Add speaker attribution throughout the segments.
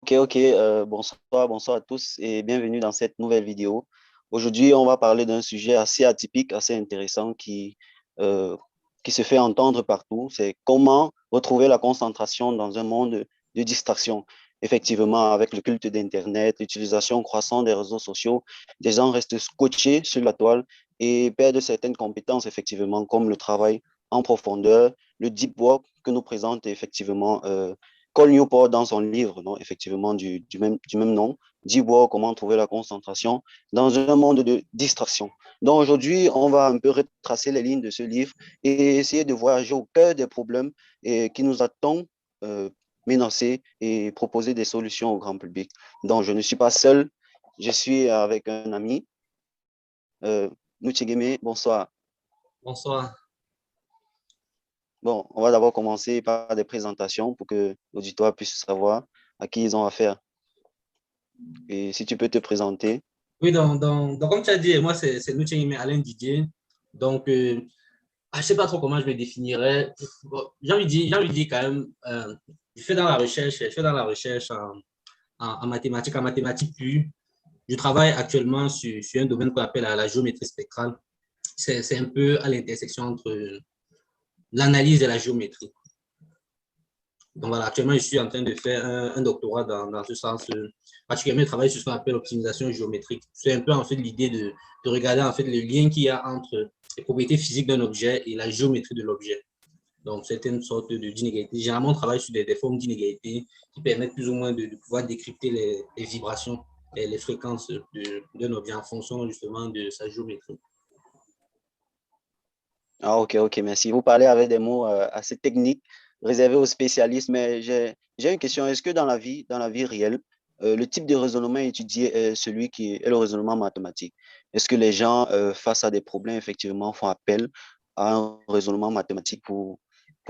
Speaker 1: Bonsoir à tous et bienvenue dans cette nouvelle vidéo. Aujourd'hui, on va parler d'un sujet assez atypique, assez intéressant euh, qui se fait entendre partout. C'est comment retrouver la concentration dans un monde de distraction. Effectivement, avec le culte d'Internet, l'utilisation croissante des réseaux sociaux, des gens restent scotchés sur la toile et perdent certaines compétences, effectivement, comme le travail en profondeur, le deep work que nous présente effectivement Cole Newport dans son livre, non, effectivement, du même nom, dit voir comment trouver la concentration dans un monde de distraction. Donc aujourd'hui, on va un peu retracer les lignes de ce livre et essayer de voyager au cœur des problèmes qui nous attendent euh, menacer et proposer des solutions au grand public. Donc je ne suis pas seul, je suis avec un ami, euh, Nuchigeme, bonsoir.
Speaker 2: Bonsoir.
Speaker 1: Bon, on va d'abord commencer par des présentations pour que l'auditoire puisse savoir à qui ils ont affaire. Et si tu peux te présenter.
Speaker 2: Oui, donc comme tu as dit, moi, c'est Nuchenime Alain Didier. Donc, je ne sais pas trop comment je me définirais. Bon, j'ai envie de dire quand même, je fais dans la recherche en mathématiques pures. Je travaille actuellement sur un domaine qu'on appelle la géométrie spectrale. C'est un peu à l'intersection entre l'analyse et la géométrie. Donc voilà, actuellement, je suis en train de faire un doctorat dans ce sens. Particulièrement, je travaille sur ce qu'on appelle l'optimisation géométrique. C'est un peu en fait l'idée de regarder en fait le lien qu'il y a entre les propriétés physiques d'un objet et la géométrie de l'objet. Donc, c'est une sorte d'inégalité. Généralement, on travaille sur des formes d'inégalité qui permettent plus ou moins de pouvoir décrypter les vibrations et les fréquences d'un objet en fonction justement de sa géométrie.
Speaker 1: Ah, ok, merci. Vous parlez avec des mots assez techniques, réservés aux spécialistes, mais j'ai une question. Est-ce que dans la vie réelle, le type de raisonnement étudié est celui qui est le raisonnement mathématique? Est-ce que les gens, face à des problèmes, effectivement, font appel à un raisonnement mathématique pour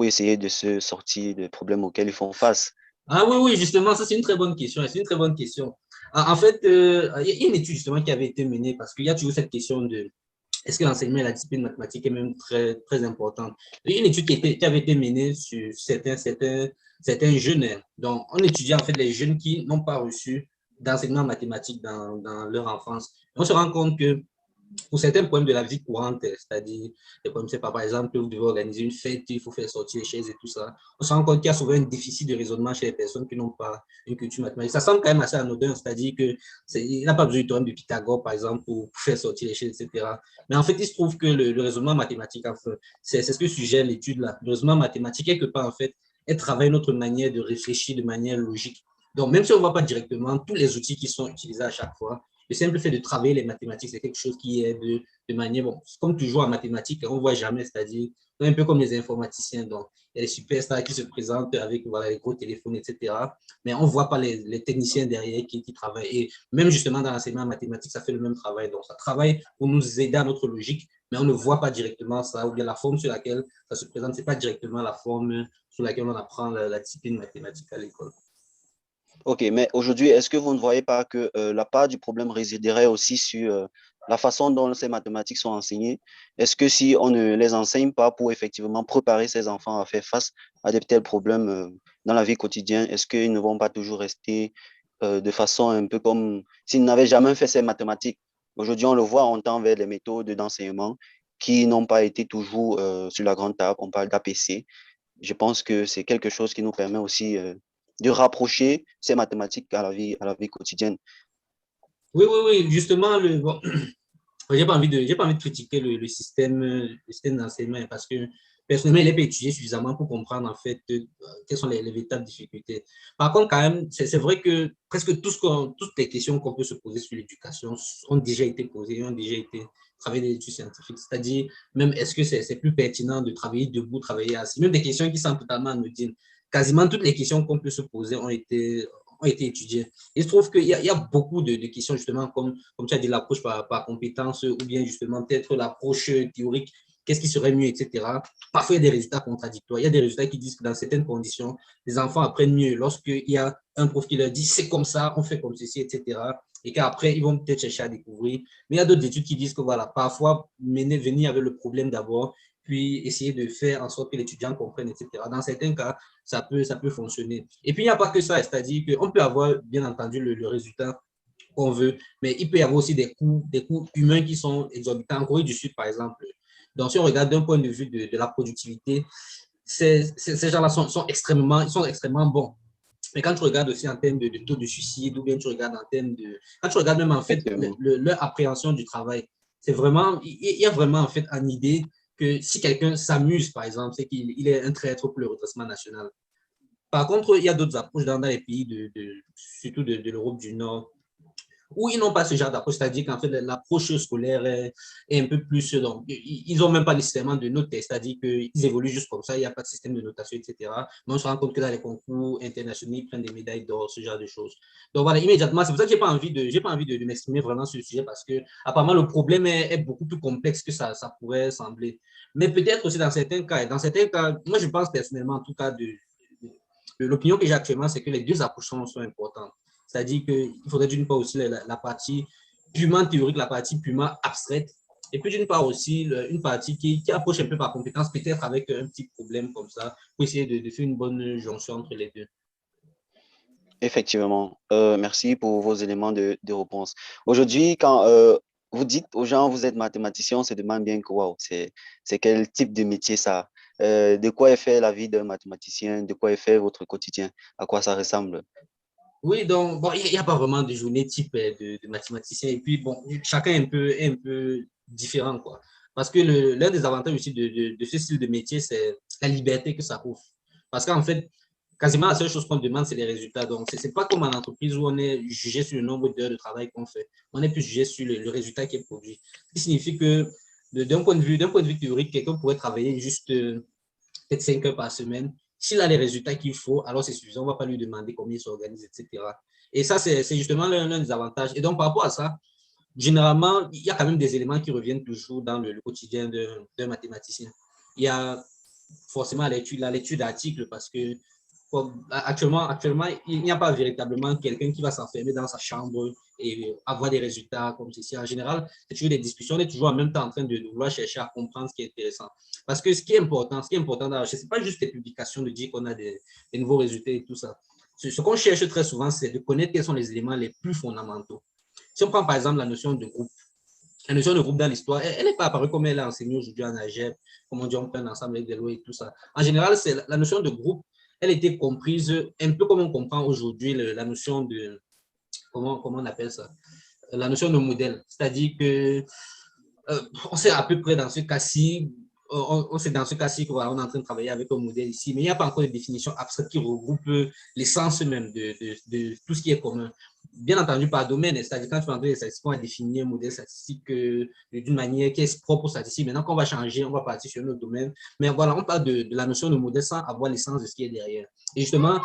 Speaker 1: essayer de se sortir des problèmes auxquels ils font face?
Speaker 2: Ah oui, oui, justement, ça c'est une très bonne question. C'est une très bonne question. En fait, il y a une étude justement qui avait été menée parce qu'il y a toujours cette question de est-ce que l'enseignement et la discipline mathématique est même très, très importante. Il y a une étude qui avait été menée sur certains jeunes. Donc, on étudiait en fait les jeunes qui n'ont pas reçu d'enseignement mathématique dans leur enfance. On se rend compte que pour certains problèmes de la vie courante, c'est-à-dire les problèmes, c'est pas par exemple, vous devez organiser une fête, il faut faire sortir les chaises et tout ça. On se rend compte qu'il y a souvent un déficit de raisonnement chez les personnes qui n'ont pas une culture mathématique. Ça semble quand même assez anodin, c'est-à-dire que il n'a pas besoin du théorème de Pythagore, par exemple, pour faire sortir les chaises, etc. Mais en fait, il se trouve que le raisonnement mathématique, enfin, c'est ce que suggère l'étude là. Le raisonnement mathématique, quelque part, en fait, elle travaille notre manière de réfléchir de manière logique. Donc, même si on ne voit pas directement tous les outils qui sont utilisés à chaque fois, le simple fait de travailler les mathématiques, c'est quelque chose qui est de manière, bon, comme toujours en mathématiques, on ne voit jamais, c'est-à-dire un peu comme les informaticiens. Donc, il y a les superstars qui se présentent avec voilà, les gros téléphones, etc. Mais on ne voit pas les techniciens derrière qui travaillent. Et même justement dans l'enseignement mathématique, ça fait le même travail. Donc, ça travaille pour nous aider à notre logique, mais on ne voit pas directement ça, ou bien la forme sur laquelle ça se présente, ce n'est pas directement la forme sur laquelle on apprend la discipline mathématique à l'école.
Speaker 1: Ok, mais aujourd'hui, est-ce que vous ne voyez pas que la part du problème résiderait aussi sur la façon dont ces mathématiques sont enseignées? Est-ce que si on ne les enseigne pas pour effectivement préparer ces enfants à faire face à de tels problèmes dans la vie quotidienne, est-ce qu'ils ne vont pas toujours rester de façon un peu comme s'ils n'avaient jamais fait ces mathématiques? Aujourd'hui, on le voit, on tend vers les méthodes d'enseignement qui n'ont pas été toujours sur la grande table. On parle d'APC. Je pense que c'est quelque chose qui nous permet aussi de rapprocher ces mathématiques à la vie quotidienne.
Speaker 2: Oui, oui, oui, justement, bon, j'ai pas envie de critiquer le système d'enseignement parce que personnellement, il n'est pas étudié suffisamment pour comprendre en fait quelles sont les véritables difficultés. Par contre, quand même, c'est vrai que presque toutes les questions qu'on peut se poser sur l'éducation ont déjà été posées, ont déjà été travaillées dans les études scientifiques. C'est-à-dire, même est-ce que c'est plus pertinent de travailler debout, travailler assis? Même des questions qui sont totalement anodines. Quasiment toutes les questions qu'on peut se poser ont été étudiées. Il se trouve qu'il y a beaucoup de questions, justement, comme tu as dit, l'approche par compétence ou bien justement peut-être l'approche théorique, qu'est-ce qui serait mieux, etc. Parfois, il y a des résultats contradictoires. Il y a des résultats qui disent que dans certaines conditions, les enfants apprennent mieux lorsqu'il y a un prof qui leur dit c'est comme ça, on fait comme ceci, etc. Et qu'après, ils vont peut-être chercher à découvrir. Mais il y a d'autres études qui disent que voilà, parfois, venir avec le problème d'abord, puis essayer de faire en sorte que l'étudiant comprenne, etc. Dans certains cas, ça peut fonctionner. Et puis, il n'y a pas que ça, c'est-à-dire qu'on peut avoir, bien entendu, le résultat qu'on veut, mais il peut y avoir aussi des coûts humains qui sont exorbitants. En Corée du Sud, par exemple, donc si on regarde d'un point de vue de la productivité, ces gens-là ils sont extrêmement bons. Mais quand tu regardes aussi en termes de taux de suicide, ou bien tu regardes en termes de... Quand tu regardes même en fait leur appréhension du travail, c'est vraiment... Il y a vraiment en fait une idée que si quelqu'un s'amuse, par exemple, c'est qu'il est un traître pour le redressement national. Par contre, il y a d'autres approches dans les pays, surtout de l'Europe du Nord, où ils n'ont pas ce genre d'approche, c'est-à-dire qu'en fait, l'approche scolaire est un peu plus... Donc, ils n'ont même pas nécessairement de notes, c'est-à-dire qu'ils évoluent juste comme ça, il n'y a pas de système de notation, etc. Mais on se rend compte que dans les concours internationaux, ils prennent des médailles d'or, ce genre de choses. Donc voilà, immédiatement, c'est pour ça que je n'ai pas envie de m'exprimer vraiment sur le sujet, parce que apparemment, le problème est beaucoup plus complexe que ça pourrait sembler. Mais peut-être aussi dans certains cas, moi je pense personnellement, en tout cas, de l'opinion que j'ai actuellement, c'est que les deux approches sont importantes. C'est-à-dire qu'il faudrait d'une part aussi la partie purement théorique, la partie purement abstraite, et puis d'une part aussi une partie qui approche un peu par compétence, peut-être avec un petit problème comme ça, pour essayer de faire une bonne jonction entre les deux.
Speaker 1: Effectivement. Merci pour vos éléments de réponse. Aujourd'hui, quand vous dites aux gens, vous êtes mathématicien, on se demande bien que, wow, c'est quel type de métier ça? De quoi est fait la vie d'un mathématicien? De quoi est fait votre quotidien? À quoi ça ressemble?
Speaker 2: Oui, donc, bon, il n'y a pas vraiment de journée type de mathématicien. Et puis, bon, chacun est un peu différent, quoi. Parce que l'un des avantages aussi de ce style de métier, c'est la liberté que ça offre. Parce qu'en fait, quasiment la seule chose qu'on demande, c'est les résultats. Donc, c'est pas comme en entreprise où on est jugé sur le nombre d'heures de travail qu'on fait. On est plus jugé sur le résultat qui est produit. Ce qui signifie que, d'un point de vue théorique, quelqu'un pourrait travailler juste peut-être 5 heures par semaine. S'il a les résultats qu'il faut, alors c'est suffisant. On ne va pas lui demander combien il s'organise, etc. Et ça, c'est justement l'un des avantages. Et donc, par rapport à ça, généralement, il y a quand même des éléments qui reviennent toujours dans le quotidien d'un mathématicien. Il y a forcément la lecture d'articles parce que actuellement, il n'y a pas véritablement quelqu'un qui va s'enfermer dans sa chambre et avoir des résultats comme ceci. En général, c'est toujours des discussions, on est toujours en même temps en train de vouloir chercher à comprendre ce qui est intéressant. Parce que ce qui est important dans la recherche, ce n'est pas juste les publications de dire qu'on a des nouveaux résultats et tout ça. Ce qu'on cherche très souvent, c'est de connaître quels sont les éléments les plus fondamentaux. Si on prend par exemple la notion de groupe dans l'histoire, elle n'est pas apparue comme elle est enseignée aujourd'hui en AGEP, comme on dit, on prend ensemble avec des lois et tout ça. En général, c'est la notion de groupe, elle était comprise un peu comme on comprend aujourd'hui la notion de, comment on appelle ça, la notion de modèle. C'est-à-dire que on sait à peu près dans ce cas-ci, on sait dans ce cas-ci qu'on est en train de travailler avec un modèle ici, mais il n'y a pas encore de définition abstraite qui regroupe l'essence même de tout ce qui est commun. Bien entendu, par domaine, c'est-à-dire quand tu vas entrer les statistiques, on va définir un modèle statistique d'une manière qui est propre aux statistiques. Maintenant qu'on va changer, on va partir sur un autre domaine. Mais voilà, on parle de la notion de modèle sans avoir l'essence de ce qui est derrière. Et justement,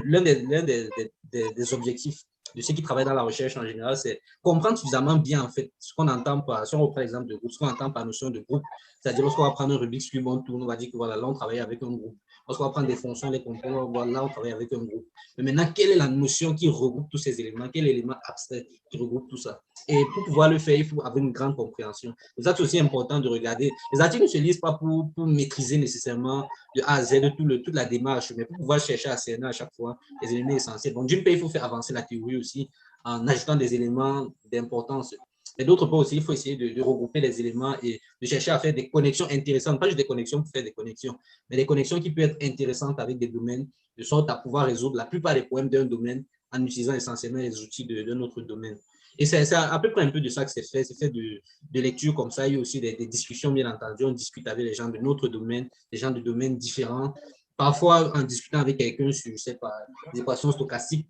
Speaker 2: l'un des objectifs de ceux qui travaillent dans la recherche en général, c'est comprendre suffisamment bien en fait ce qu'on entend par, si on reprend l'exemple de groupe, ce qu'on entend par notion de groupe. C'est-à-dire lorsqu'on va prendre un Rubik's Cube, on tourne, on va dire que voilà, là on travaille avec un groupe. Lorsqu'on va prendre des fonctions, les composants, voilà, là on travaille avec un groupe. Mais maintenant, quelle est la notion qui regroupe tous ces éléments? Quel est l'élément abstrait qui regroupe tout ça? Et pour pouvoir le faire, il faut avoir une grande compréhension. C'est ça, c'est aussi important de regarder. Les articles ne se lisent pas pour maîtriser nécessairement de A à Z toute la démarche, mais pour pouvoir chercher à cerner à chaque fois les éléments essentiels. Donc, d'une part, il faut faire avancer la théorie aussi en ajoutant des éléments d'importance. Mais d'autre part aussi, il faut essayer de regrouper les éléments et de chercher à faire des connexions intéressantes, pas juste des connexions pour faire des connexions, mais des connexions qui peuvent être intéressantes avec des domaines, de sorte à pouvoir résoudre la plupart des problèmes d'un domaine en utilisant essentiellement les outils d'un autre domaine. Et c'est à peu près un peu de ça que c'est fait de lecture comme ça. Il y a aussi des discussions, bien entendu. On discute avec les gens de notre domaine, des gens de domaines différents. Parfois, en discutant avec quelqu'un sur, je sais pas, des équations stochastiques,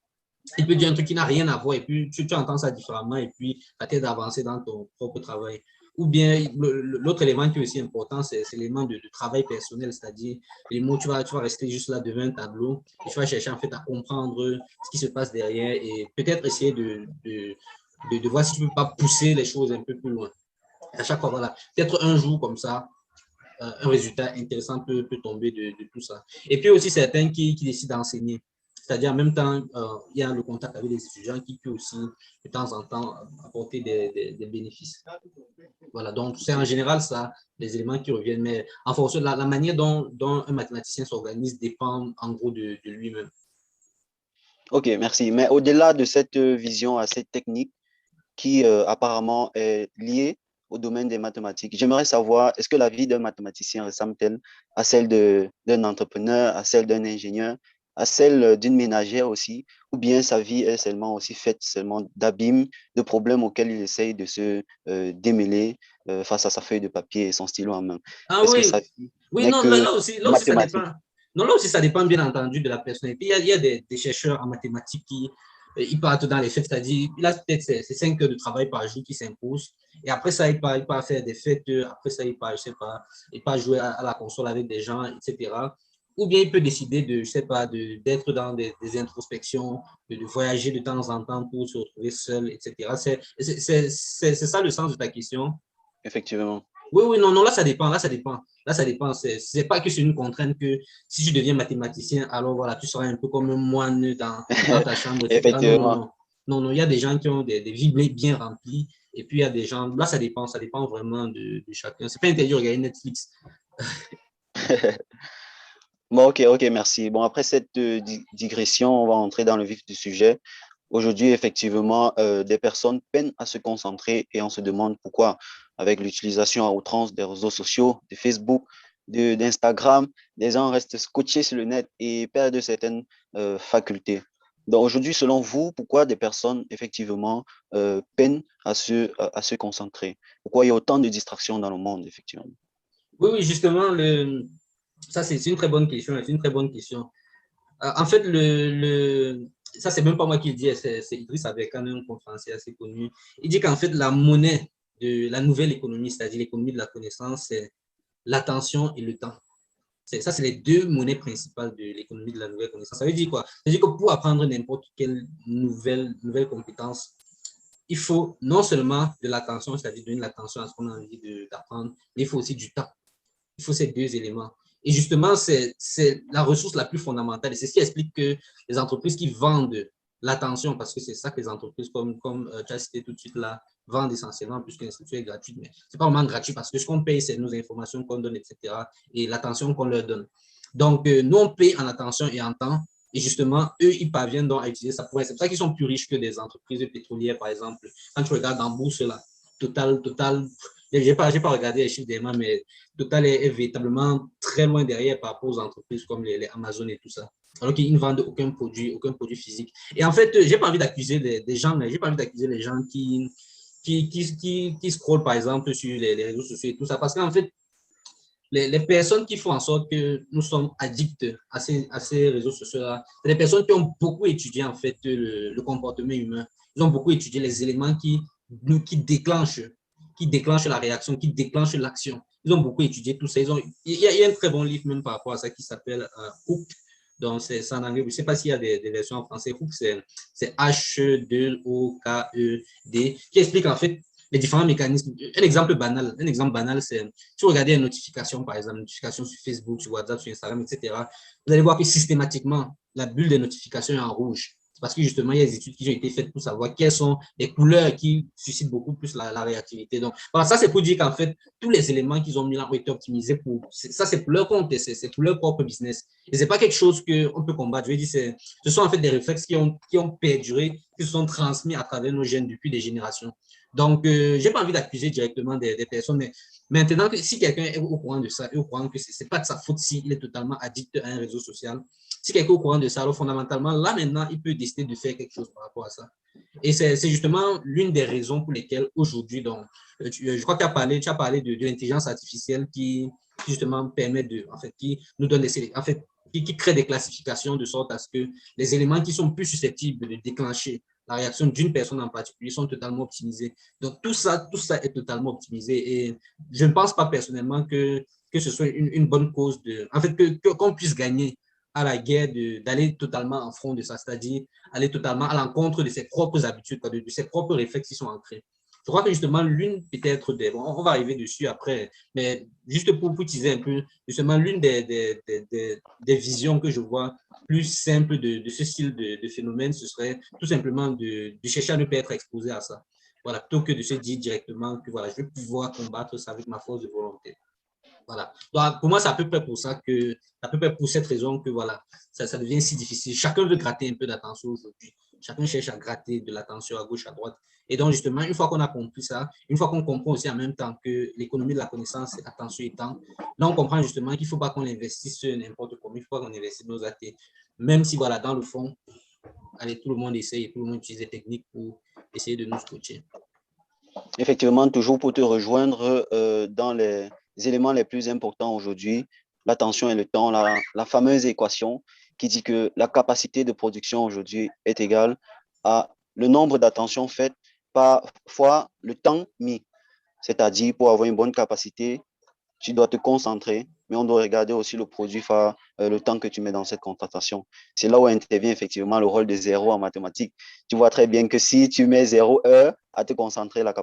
Speaker 2: il peut dire un truc qui n'a rien à voir et puis tu entends ça différemment et puis ça t'aide à avancer dans ton propre travail. Ou bien l'autre élément qui est aussi important, c'est l'élément de travail personnel, c'est-à-dire les mots, tu vas rester juste là devant un tableau et tu vas chercher en fait à comprendre ce qui se passe derrière et peut-être essayer de voir si tu ne peux pas pousser les choses un peu plus loin. À chaque fois, voilà, peut-être un jour comme ça, un résultat intéressant peut tomber de tout ça. Et puis aussi certains qui décident d'enseigner. C'est-à-dire, en même temps, il y a le contact avec les étudiants qui peut aussi, de temps en temps, apporter des bénéfices. Voilà, donc c'est en général ça, les éléments qui reviennent, mais en fonction de la manière dont un mathématicien s'organise dépend en gros de lui-même.
Speaker 1: Ok, merci. Mais au-delà de cette vision assez technique qui apparemment est liée au domaine des mathématiques, j'aimerais savoir, est-ce que la vie d'un mathématicien ressemble-t-elle à celle d'un entrepreneur, à celle d'un ingénieur, à celle d'une ménagère aussi, ou bien sa vie est seulement aussi faite seulement d'abîmes, de problèmes auxquels il essaye de se démêler face à sa feuille de papier et son stylo en main?
Speaker 2: Ah
Speaker 1: Est-ce que sa
Speaker 2: oui,
Speaker 1: vie
Speaker 2: oui,
Speaker 1: n'est
Speaker 2: non,
Speaker 1: que
Speaker 2: là aussi ça dépend.
Speaker 1: mathématique?
Speaker 2: Non, là aussi ça dépend bien entendu de la personnalité. Il y a des chercheurs en mathématiques qui ils partent dans les fêtes, c'est-à-dire, là peut-être c'est 5 heures de travail par jour qui s'imposent. Et après ça, il part faire des fêtes, après ça, il part, je sais pas, il part jouer à la console avec des gens, etc. Ou bien il peut décider de, je sais pas, d'être dans des introspections, de voyager de temps en temps pour se retrouver seul, etc. C'est ça le sens de ta question.
Speaker 1: Effectivement.
Speaker 2: Oui, oui, non, non, là, ça dépend, là, ça dépend. Là, ça dépend. C'est pas que c'est une contrainte que si je deviens mathématicien, alors voilà, tu seras un peu comme un moine dans ta chambre, etc. Non, non,
Speaker 1: Effectivement.
Speaker 2: non. Non, non, il y a des gens qui ont des vies bien remplies. Et puis, il y a des gens, là, ça dépend vraiment de chacun. C'est pas interdit de regarder Netflix.
Speaker 1: Bon, ok, merci. Bon, après cette digression, on va entrer dans le vif du sujet. Aujourd'hui, effectivement, des personnes peinent à se concentrer et on se demande pourquoi. Avec l'utilisation à outrance des réseaux sociaux, de Facebook, d'Instagram, les gens restent scotchés sur le net et perdent certaines facultés. Donc aujourd'hui, selon vous, pourquoi des personnes, effectivement, peinent à se concentrer? Pourquoi il y a autant de distractions dans le monde, effectivement?
Speaker 2: Oui, oui, justement, ça, c'est une très bonne question. C'est une très bonne question. En fait, ça, c'est même pas moi qui le dis, c'est Idriss Abeka, un conférencier assez connu. Il dit qu'en fait, la monnaie de la nouvelle économie, c'est-à-dire l'économie de la connaissance, c'est l'attention et le temps. Ça, c'est les deux monnaies principales de l'économie de la nouvelle connaissance. Ça veut dire quoi? Ça veut dire que pour apprendre n'importe quelle nouvelle compétence, il faut non seulement de l'attention, c'est-à-dire donner l'attention à ce qu'on a envie d'apprendre, mais il faut aussi du temps. Il faut ces deux éléments. Et justement, c'est la ressource la plus fondamentale. Et c'est ce qui explique que les entreprises qui vendent l'attention, parce que c'est ça que les entreprises, comme tu as cité tout de suite là, vendent essentiellement, puisque l'institution est gratuite. Mais ce n'est pas vraiment gratuit parce que ce qu'on paye, c'est nos informations qu'on donne, etc. et l'attention qu'on leur donne. Donc, nous, on paye en attention et en temps. Et justement, eux, ils parviennent donc à utiliser ça pour. C'est pour ça qu'ils sont plus riches que des entreprises pétrolières, par exemple. Quand tu regardes en bourse, là, Total, je n'ai pas regardé les chiffres des mains, mais Total est véritablement très loin derrière par rapport aux entreprises comme les Amazon et tout ça. Alors qu'ils ne vendent aucun produit physique. Et en fait, je n'ai pas envie d'accuser des gens, mais j'ai pas envie d'accuser les gens qui scrollent, par exemple, sur les réseaux sociaux et tout ça. Parce qu'en fait, les personnes qui font en sorte que nous sommes addicts à ces réseaux sociaux-là, c'est des personnes qui ont beaucoup étudié, en fait, le comportement humain. Ils ont beaucoup étudié les éléments qui déclenchent la réaction, qui déclenchent l'action. Ils ont beaucoup étudié tout ça. Il y a un très bon livre même par rapport à ça qui s'appelle Hook. Donc, c'est en anglais. Je ne sais pas s'il y a des versions en français. Hook, c'est H2OKED, qui explique en fait les différents mécanismes. Un exemple banal, c'est si vous regardez une notification, par exemple, une notification sur Facebook, sur WhatsApp, sur Instagram, etc., vous allez voir que systématiquement, la bulle des notifications est en rouge. Parce que justement, il y a des études qui ont été faites pour savoir quelles sont les couleurs qui suscitent beaucoup plus la réactivité. Donc, voilà, ça, c'est pour dire qu'en fait, tous les éléments qu'ils ont mis là ont été optimisés pour. Ça, c'est pour leur compte, c'est pour leur propre business. Et ce n'est pas quelque chose qu'on peut combattre. Je veux dire, ce sont en fait des réflexes qui ont perduré, qui se sont transmis à travers nos gènes depuis des générations. Donc, je n'ai pas envie d'accuser directement des personnes, mais maintenant, si quelqu'un est au courant de ça, est au courant que ce n'est pas de sa faute s'il est totalement addict à un réseau social, si quelqu'un est au courant de ça, alors fondamentalement, là maintenant, il peut décider de faire quelque chose par rapport à ça. Et c'est justement l'une des raisons pour lesquelles aujourd'hui, donc, je crois que tu as parlé de l'intelligence artificielle qui justement permet en fait, qui nous donne en fait, qui crée des classifications de sorte à ce que les éléments qui sont plus susceptibles de déclencher la réaction d'une personne en particulier sont totalement optimisés. Donc, tout ça est totalement optimisé. Et je ne pense pas personnellement que ce soit une bonne cause en fait, qu'on puisse gagner à la guerre d'aller totalement en front de ça, c'est-à-dire aller totalement à l'encontre de ses propres habitudes, de ses propres réflexes qui sont ancrés. Je crois que justement, l'une peut-être des... Bon, on va arriver dessus après, mais juste pour utiliser un peu, justement, l'une des visions que je vois plus simples de ce style de phénomène, ce serait tout simplement de chercher à ne pas être exposé à ça. Voilà, plutôt que de se dire directement que voilà, je vais pouvoir combattre ça avec ma force de volonté. Voilà. Donc, pour moi, c'est à peu près pour ça que, à peu près pour cette raison que voilà, ça devient si difficile. Chacun veut gratter un peu d'attention aujourd'hui. Chacun cherche à gratter de l'attention à gauche, à droite. Et donc, justement, une fois qu'on a compris ça, une fois qu'on comprend aussi en même temps que l'économie de la connaissance, c'est attention et temps, là, on comprend justement qu'il ne faut pas qu'on investisse n'importe comment, il ne faut pas qu'on investisse nos athées. Même si, voilà, dans le fond, allez, tout le monde essaye et tout le monde utilise des techniques pour essayer de nous scotcher.
Speaker 1: Effectivement, toujours pour te rejoindre dans les éléments les plus importants aujourd'hui, l'attention et le temps, la fameuse équation qui dit que la capacité de production aujourd'hui est égale à le nombre d'attentions faites par fois le temps mis. C'est-à-dire, pour avoir une bonne capacité, tu dois te concentrer, mais on doit regarder aussi le produit, le temps que tu mets dans cette concentration. C'est là où intervient effectivement le rôle de zéro en mathématiques. Tu vois très bien que si tu mets 0 heure à te concentrer, la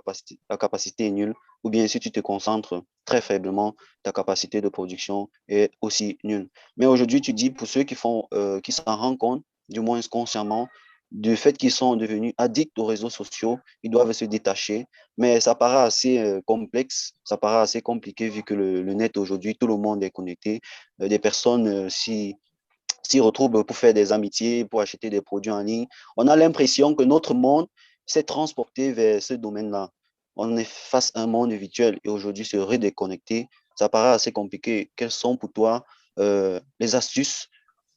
Speaker 1: capacité est nulle, ou bien si tu te concentres très faiblement, ta capacité de production est aussi nulle. Mais aujourd'hui, tu dis pour ceux qui s'en rendent compte, du moins consciemment, du fait qu'ils sont devenus addicts aux réseaux sociaux, ils doivent se détacher, mais ça paraît assez complexe, ça paraît assez compliqué vu que le net aujourd'hui, tout le monde est connecté. Des personnes s'y retrouvent pour faire des amitiés, pour acheter des produits en ligne. On a l'impression que notre monde s'est transporté vers ce domaine-là. On est face à un monde virtuel et aujourd'hui se redéconnecter, ça paraît assez compliqué. Quelles sont pour toi les astuces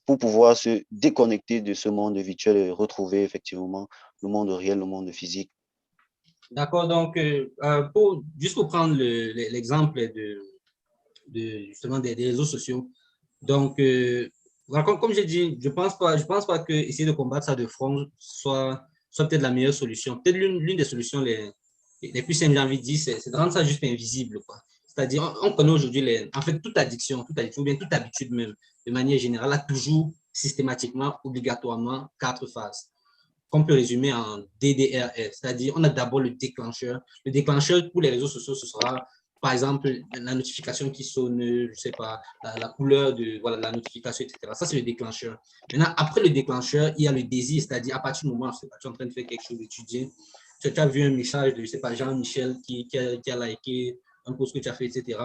Speaker 1: pour pouvoir se déconnecter de ce monde virtuel et retrouver effectivement le monde réel, le monde physique?
Speaker 2: D'accord, donc, juste pour prendre l'exemple justement des réseaux sociaux. Donc, voilà, comme j'ai dit, je pense pas que essayer de combattre ça de front soit peut-être la meilleure solution. Peut-être l'une des solutions les plus simples, j'ai envie de dire, c'est de rendre ça juste invisible, quoi. C'est-à-dire, on connaît aujourd'hui, en fait, toute addiction, ou bien toute habitude même, de manière générale, a toujours systématiquement, obligatoirement, 4 phases qu'on peut résumer en DDRS, c'est-à-dire on a d'abord le déclencheur. Le déclencheur pour les réseaux sociaux, ce sera par exemple la notification qui sonne, je ne sais pas, la couleur de voilà, la notification, etc. Ça, c'est le déclencheur. Maintenant, après le déclencheur, il y a le désir, c'est-à-dire à partir du moment où tu es en train de faire quelque chose, d'étudier, tu as vu un message de, je ne sais pas, Jean-Michel qui a liké un post que tu as fait, etc.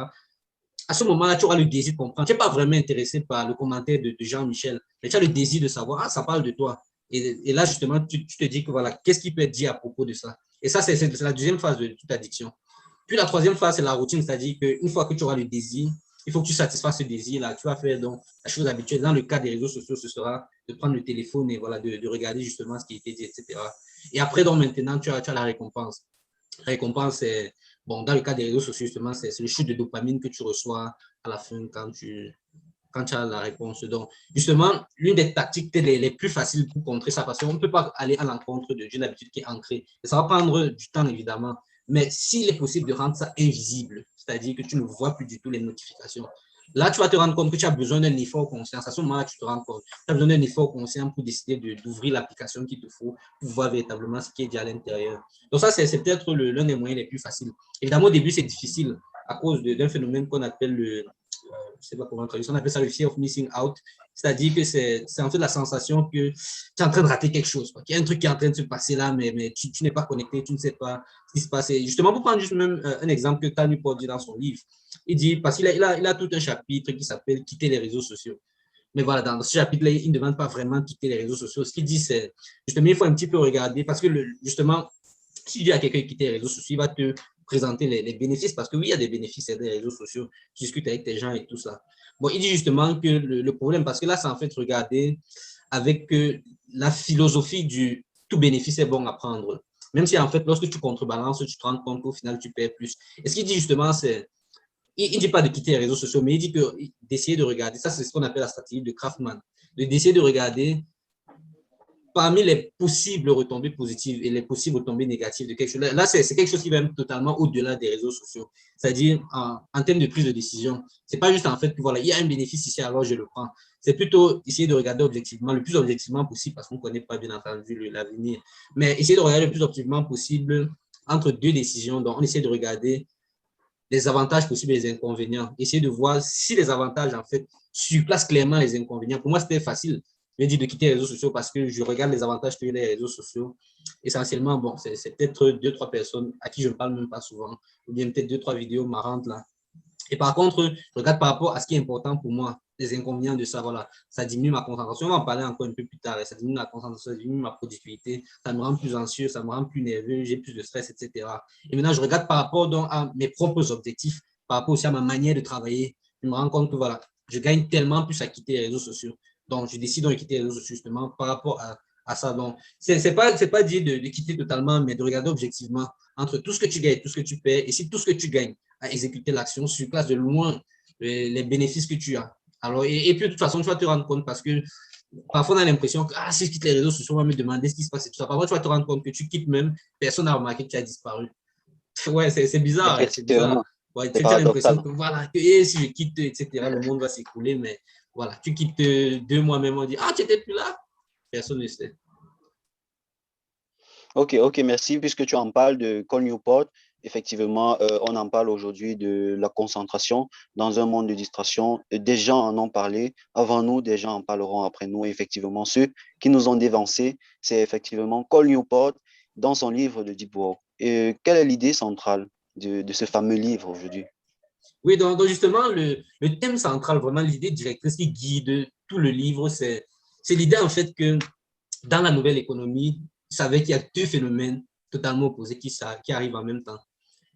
Speaker 2: À ce moment-là, tu auras le désir de comprendre. Tu n'es pas vraiment intéressé par le commentaire de Jean-Michel, mais tu as le désir de savoir, ah, ça parle de toi. Et là, justement, tu te dis que voilà, qu'est-ce qui peut être dit à propos de ça? Et ça, c'est la deuxième phase de toute addiction. Puis la troisième phase, c'est la routine, c'est-à-dire qu'une fois que tu auras le désir, il faut que tu satisfasses ce désir-là. Tu vas faire donc la chose habituelle. Dans le cas des réseaux sociaux, ce sera de prendre le téléphone et voilà, de regarder justement ce qui a été dit, etc. Et après, donc maintenant, tu as la récompense. La récompense, c'est, bon, dans le cas des réseaux sociaux, justement, c'est le chute de dopamine que tu reçois à la fin quand tu as la réponse. Donc, justement, l'une des tactiques les plus faciles pour contrer ça, parce qu'on ne peut pas aller à l'encontre d'une habitude qui est ancrée. Et ça va prendre du temps, évidemment. Mais s'il est possible de rendre ça invisible, c'est-à-dire que tu ne vois plus du tout les notifications, là, tu vas te rendre compte que tu as besoin d'un effort conscient. À ce moment-là, tu te rends compte. Tu as besoin d'un effort conscient pour décider d'ouvrir l'application qu'il te faut pour voir véritablement ce qui est dit à l'intérieur. Donc ça, c'est peut-être l'un des moyens les plus faciles. Évidemment, au début, c'est difficile à cause d'un phénomène qu'on appelle je sais pas comment traduire, on appelle ça le fear of missing out, c'est-à-dire que c'est en fait la sensation que tu es en train de rater quelque chose, qu'il y a un truc qui est en train de se passer là, mais tu n'es pas connecté, tu ne sais pas ce qui se passe. Et justement, pour prendre juste même un exemple que Tal Newport dit dans son livre, il dit, parce qu'il a tout un chapitre qui s'appelle Quitter les réseaux sociaux. Mais voilà, dans ce chapitre-là, il ne demande pas vraiment quitter les réseaux sociaux. Ce qu'il dit, c'est justement, il faut un petit peu regarder, parce que justement, si tu dis à quelqu'un qui quitte les réseaux sociaux, il va te présenter les bénéfices, parce que oui, il y a des bénéfices des réseaux sociaux, tu discutes avec tes gens et tout ça. Bon, il dit justement que le problème, parce que là, c'est en fait regarder avec la philosophie du tout bénéfice est bon à prendre. Même si en fait, lorsque tu contrebalances, tu te rends compte qu'au final, tu perds plus. Et ce qu'il dit justement, c'est, il ne dit pas de quitter les réseaux sociaux, mais il dit que d'essayer de regarder, ça c'est ce qu'on appelle la stratégie de Kraftman, d'essayer de regarder parmi les possibles retombées positives et les possibles retombées négatives de quelque chose. Là, c'est quelque chose qui va même totalement au-delà des réseaux sociaux. C'est-à-dire, en termes de prise de décision, c'est pas juste en fait que voilà, il y a un bénéfice ici, alors je le prends. C'est plutôt essayer de regarder objectivement, le plus objectivement possible, parce qu'on ne connaît pas bien entendu l'avenir, mais essayer de regarder le plus objectivement possible entre deux décisions. Donc, on essaie de regarder les avantages possibles et les inconvénients. Essayer de voir si les avantages, en fait, surclassent clairement les inconvénients. Pour moi, c'était facile. Je dis de quitter les réseaux sociaux parce que je regarde les avantages que les réseaux sociaux. Essentiellement, bon, c'est peut-être deux, trois personnes à qui je ne parle même pas souvent, ou bien peut-être deux, trois vidéos marrantes là. Et par contre, je regarde par rapport à ce qui est important pour moi, les inconvénients de ça, voilà. Ça diminue ma concentration. On va en parler encore un peu plus tard. Ça diminue la concentration, ça diminue ma productivité, ça me rend plus anxieux, ça me rend plus nerveux, j'ai plus de stress, etc. Et maintenant, je regarde par rapport donc, à mes propres objectifs, par rapport aussi à ma manière de travailler. Je me rends compte que voilà, je gagne tellement plus à quitter les réseaux sociaux. Donc, je décide de quitter les réseaux sociaux justement par rapport à ça. Donc, c'est pas dire de quitter totalement, mais de regarder objectivement entre tout ce que tu gagnes, tout ce que tu perds, et si tout ce que tu gagnes à exécuter l'action sur place de loin les bénéfices que tu as. Alors, et puis de toute façon, tu vas te rendre compte parce que parfois on a l'impression que si je quitte les réseaux sociaux, on va me demander ce qui se passe et tout ça. Parfois, tu vas te rendre compte que tu quittes même, personne n'a remarqué que tu as disparu. Ouais, c'est bizarre, c'est bizarre.
Speaker 1: Effectivement,
Speaker 2: Ouais,
Speaker 1: c'est
Speaker 2: tu as l'impression
Speaker 1: paradoxal.
Speaker 2: que voilà, que si je quitte, etc., le monde va s'écrouler, mais voilà, tu quittes 2 mois même, on dit, tu n'étais plus là, personne ne sait.
Speaker 1: Ok, ok, merci. Puisque tu en parles de Cole Newport, effectivement, on en parle aujourd'hui de la concentration dans un monde de distraction. Des gens en ont parlé avant nous, des gens en parleront après nous. Effectivement, ceux qui nous ont dévancés, c'est effectivement Cole Newport dans son livre de Deep Work. Et quelle est l'idée centrale de ce fameux livre aujourd'hui?
Speaker 2: Oui, donc justement, le thème central, vraiment l'idée directrice qui guide tout le livre, c'est l'idée en fait que dans la nouvelle économie, vous savez qu'il y a deux phénomènes totalement opposés qui arrivent en même temps.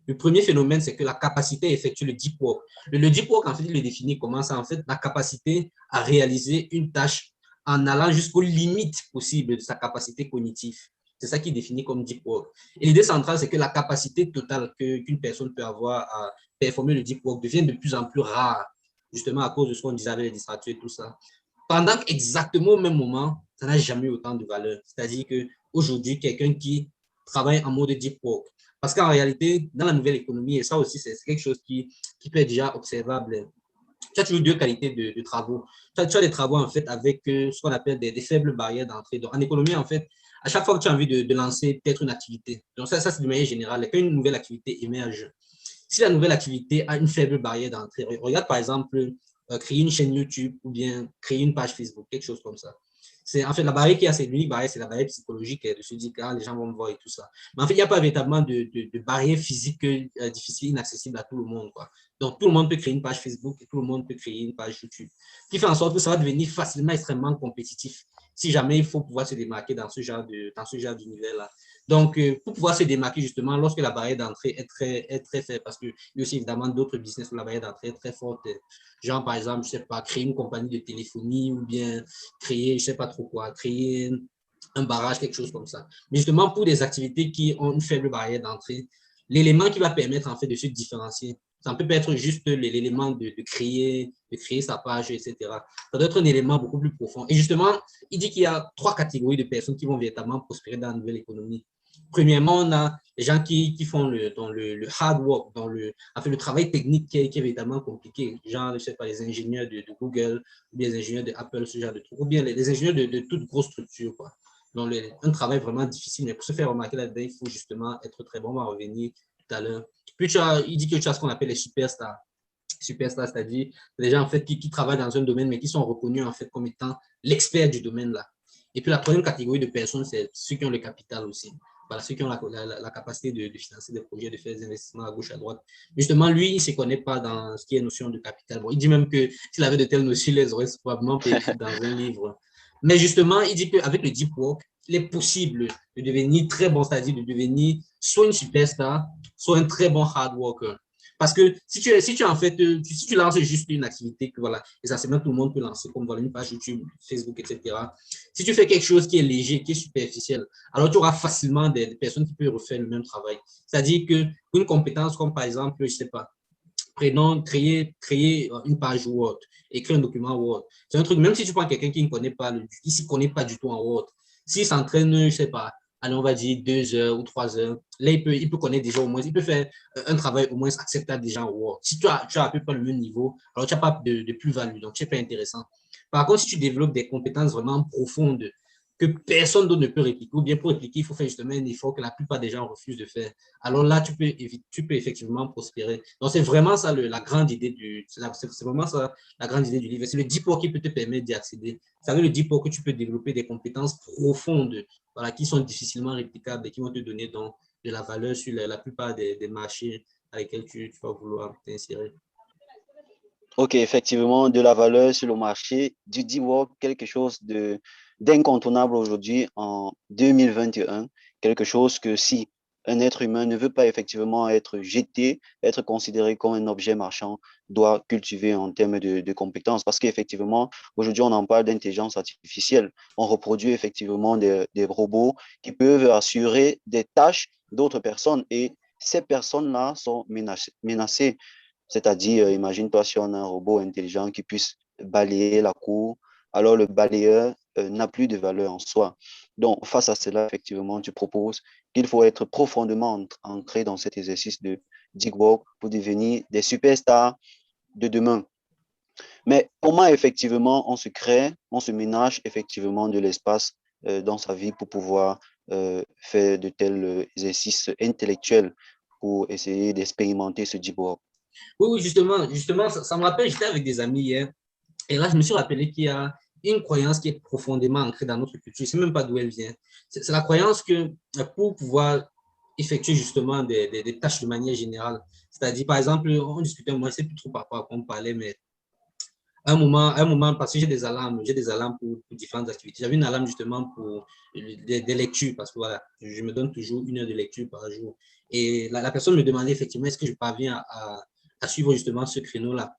Speaker 2: Le premier phénomène, c'est que la capacité à effectuer le deep work. Le deep work, en fait, il le définit comment ça, en fait, la capacité à réaliser une tâche en allant jusqu'aux limites possibles de sa capacité cognitive. C'est ça qui est défini comme deep work. Et l'idée centrale, c'est que la capacité totale qu'une personne peut avoir à performer le deep work devient de plus en plus rare, justement à cause de ce qu'on disait avec les distractions et tout ça. Pendant qu'exactement au même moment, ça n'a jamais eu autant de valeur. C'est-à-dire qu'aujourd'hui, quelqu'un qui travaille en mode deep work, parce qu'en réalité, dans la nouvelle économie, et ça aussi, c'est quelque chose qui peut être déjà observable, tu as toujours deux qualités de travaux. Tu as des travaux, en fait, avec ce qu'on appelle des faibles barrières d'entrée. Donc, en économie, en fait, à chaque fois que tu as envie de lancer peut-être une activité, donc ça c'est de manière générale, quand une nouvelle activité émerge, si la nouvelle activité a une faible barrière d'entrée, regarde par exemple, créer une chaîne YouTube ou bien créer une page Facebook, quelque chose comme ça. C'est en fait la barrière qui a, c'est l'unique barrière, c'est la barrière psychologique de se dire que les gens vont me voir et tout ça. Mais en fait, il n'y a pas véritablement de barrière physique difficile, inaccessible à tout le monde, quoi. Donc, tout le monde peut créer une page Facebook et tout le monde peut créer une page YouTube. Ce qui fait en sorte que ça va devenir facilement extrêmement compétitif si jamais il faut pouvoir se démarquer dans ce genre d'univers-là. Donc, pour pouvoir se démarquer justement, lorsque la barrière d'entrée est très faible, parce qu'il y a aussi évidemment d'autres business où la barrière d'entrée est très forte, genre par exemple, je ne sais pas, créer une compagnie de téléphonie ou bien créer, je ne sais pas trop quoi, créer un barrage, quelque chose comme ça. Mais justement, pour des activités qui ont une faible barrière d'entrée, l'élément qui va permettre en fait de se différencier, ça peut être juste l'élément de créer sa page, etc. Ça doit être un élément beaucoup plus profond. Et justement, il dit qu'il y a 3 catégories de personnes qui vont véritablement prospérer dans la nouvelle économie. Premièrement, on a les gens qui font le hard work, en fait, le travail technique qui est évidemment compliqué. Genre, je ne sais pas, les ingénieurs de Google, ou bien les ingénieurs d'Apple, ce genre de trucs, ou bien les ingénieurs de toute grosse structure, quoi. Donc, un travail vraiment difficile, mais pour se faire remarquer là-dedans, il faut justement être très bon. On va revenir tout à l'heure. Puis, il dit que tu as ce qu'on appelle les superstars. Superstars, c'est-à-dire les gens en fait, qui travaillent dans un domaine, mais qui sont reconnus en fait comme étant l'expert du domaine là. Et puis la troisième catégorie de personnes, c'est ceux qui ont le capital aussi. Voilà, ceux qui ont la capacité de financer des projets, de faire des investissements à gauche, à droite. Justement, lui, il ne se connaît pas dans ce qui est notion de capital. Bon, il dit même que s'il avait de telles notions, il les aurait probablement écrites dans un livre. Mais justement, il dit qu'avec le deep work, il est possible de devenir très bon, c'est-à-dire de devenir soit une superstar, soit un très bon hard worker. Parce que si tu en fait, si tu lances juste une activité que voilà, essentiellement tout le monde peut lancer, comme voilà, une page YouTube, Facebook, etc. Si tu fais quelque chose qui est léger, qui est superficiel, alors tu auras facilement des personnes qui peuvent refaire le même travail. C'est-à-dire qu'une compétence comme par exemple, je ne sais pas, prenons, créer une page Word, écrire un document Word. C'est un truc, même si tu prends quelqu'un qui ne connaît pas, qui ne s'y connaît pas du tout en Word, s'il s'entraîne, je ne sais pas, allez, on va dire 2 heures ou 3 heures, là, il peut connaître déjà au moins, il peut faire un travail au moins acceptable déjà en Word. Si tu as à peu près le même niveau, alors tu n'as pas de plus-value, donc c'est pas intéressant. Par contre, si tu développes des compétences vraiment profondes que personne d'autre ne peut répliquer, ou bien pour répliquer, il faut faire justement un effort que la plupart des gens refusent de faire. Alors là, tu peux effectivement prospérer. Donc, c'est vraiment ça la grande idée c'est vraiment ça la grande idée du livre. C'est le deep work qui peut te permettre d'y accéder. C'est avec le deep work que tu peux développer des compétences profondes, voilà, qui sont difficilement réplicables et qui vont te donner donc de la valeur sur la plupart des marchés avec lesquels tu vas vouloir t'insérer.
Speaker 1: Ok, effectivement, de la valeur sur le marché, du deep work, quelque chose d'incontournable aujourd'hui en 2021, quelque chose que si un être humain ne veut pas effectivement être jeté, être considéré comme un objet marchand, doit cultiver en termes de compétences. Parce qu'effectivement, aujourd'hui, on en parle d'intelligence artificielle. On reproduit effectivement des robots qui peuvent assurer des tâches d'autres personnes et ces personnes-là sont menacées. C'est-à-dire, imagine-toi si on a un robot intelligent qui puisse balayer la cour, alors le balayeur n'a plus de valeur en soi. Donc, face à cela, effectivement, tu proposes qu'il faut être profondément ancré dans cet exercice de deep work pour devenir des superstars de demain. Mais comment effectivement on se crée, on se ménage effectivement de l'espace dans sa vie pour pouvoir faire de tels exercices intellectuels pour essayer d'expérimenter ce deep work?
Speaker 2: Oui, oui, justement ça me rappelle, j'étais avec des amis hier, et là, je me suis rappelé qu'il y a une croyance qui est profondément ancrée dans notre culture. Je ne sais même pas d'où elle vient. C'est la croyance que pour pouvoir effectuer justement des tâches de manière générale, c'est-à-dire, par exemple, on discutait, moi, je ne sais plus trop par quoi on parlait, mais à un moment, parce que j'ai des alarmes pour différentes activités. J'avais une alarme justement pour des lectures, parce que voilà, je me donne toujours 1 heure de lecture par jour. Et la personne me demandait effectivement, est-ce que je parviens à suivre justement ce créneau-là?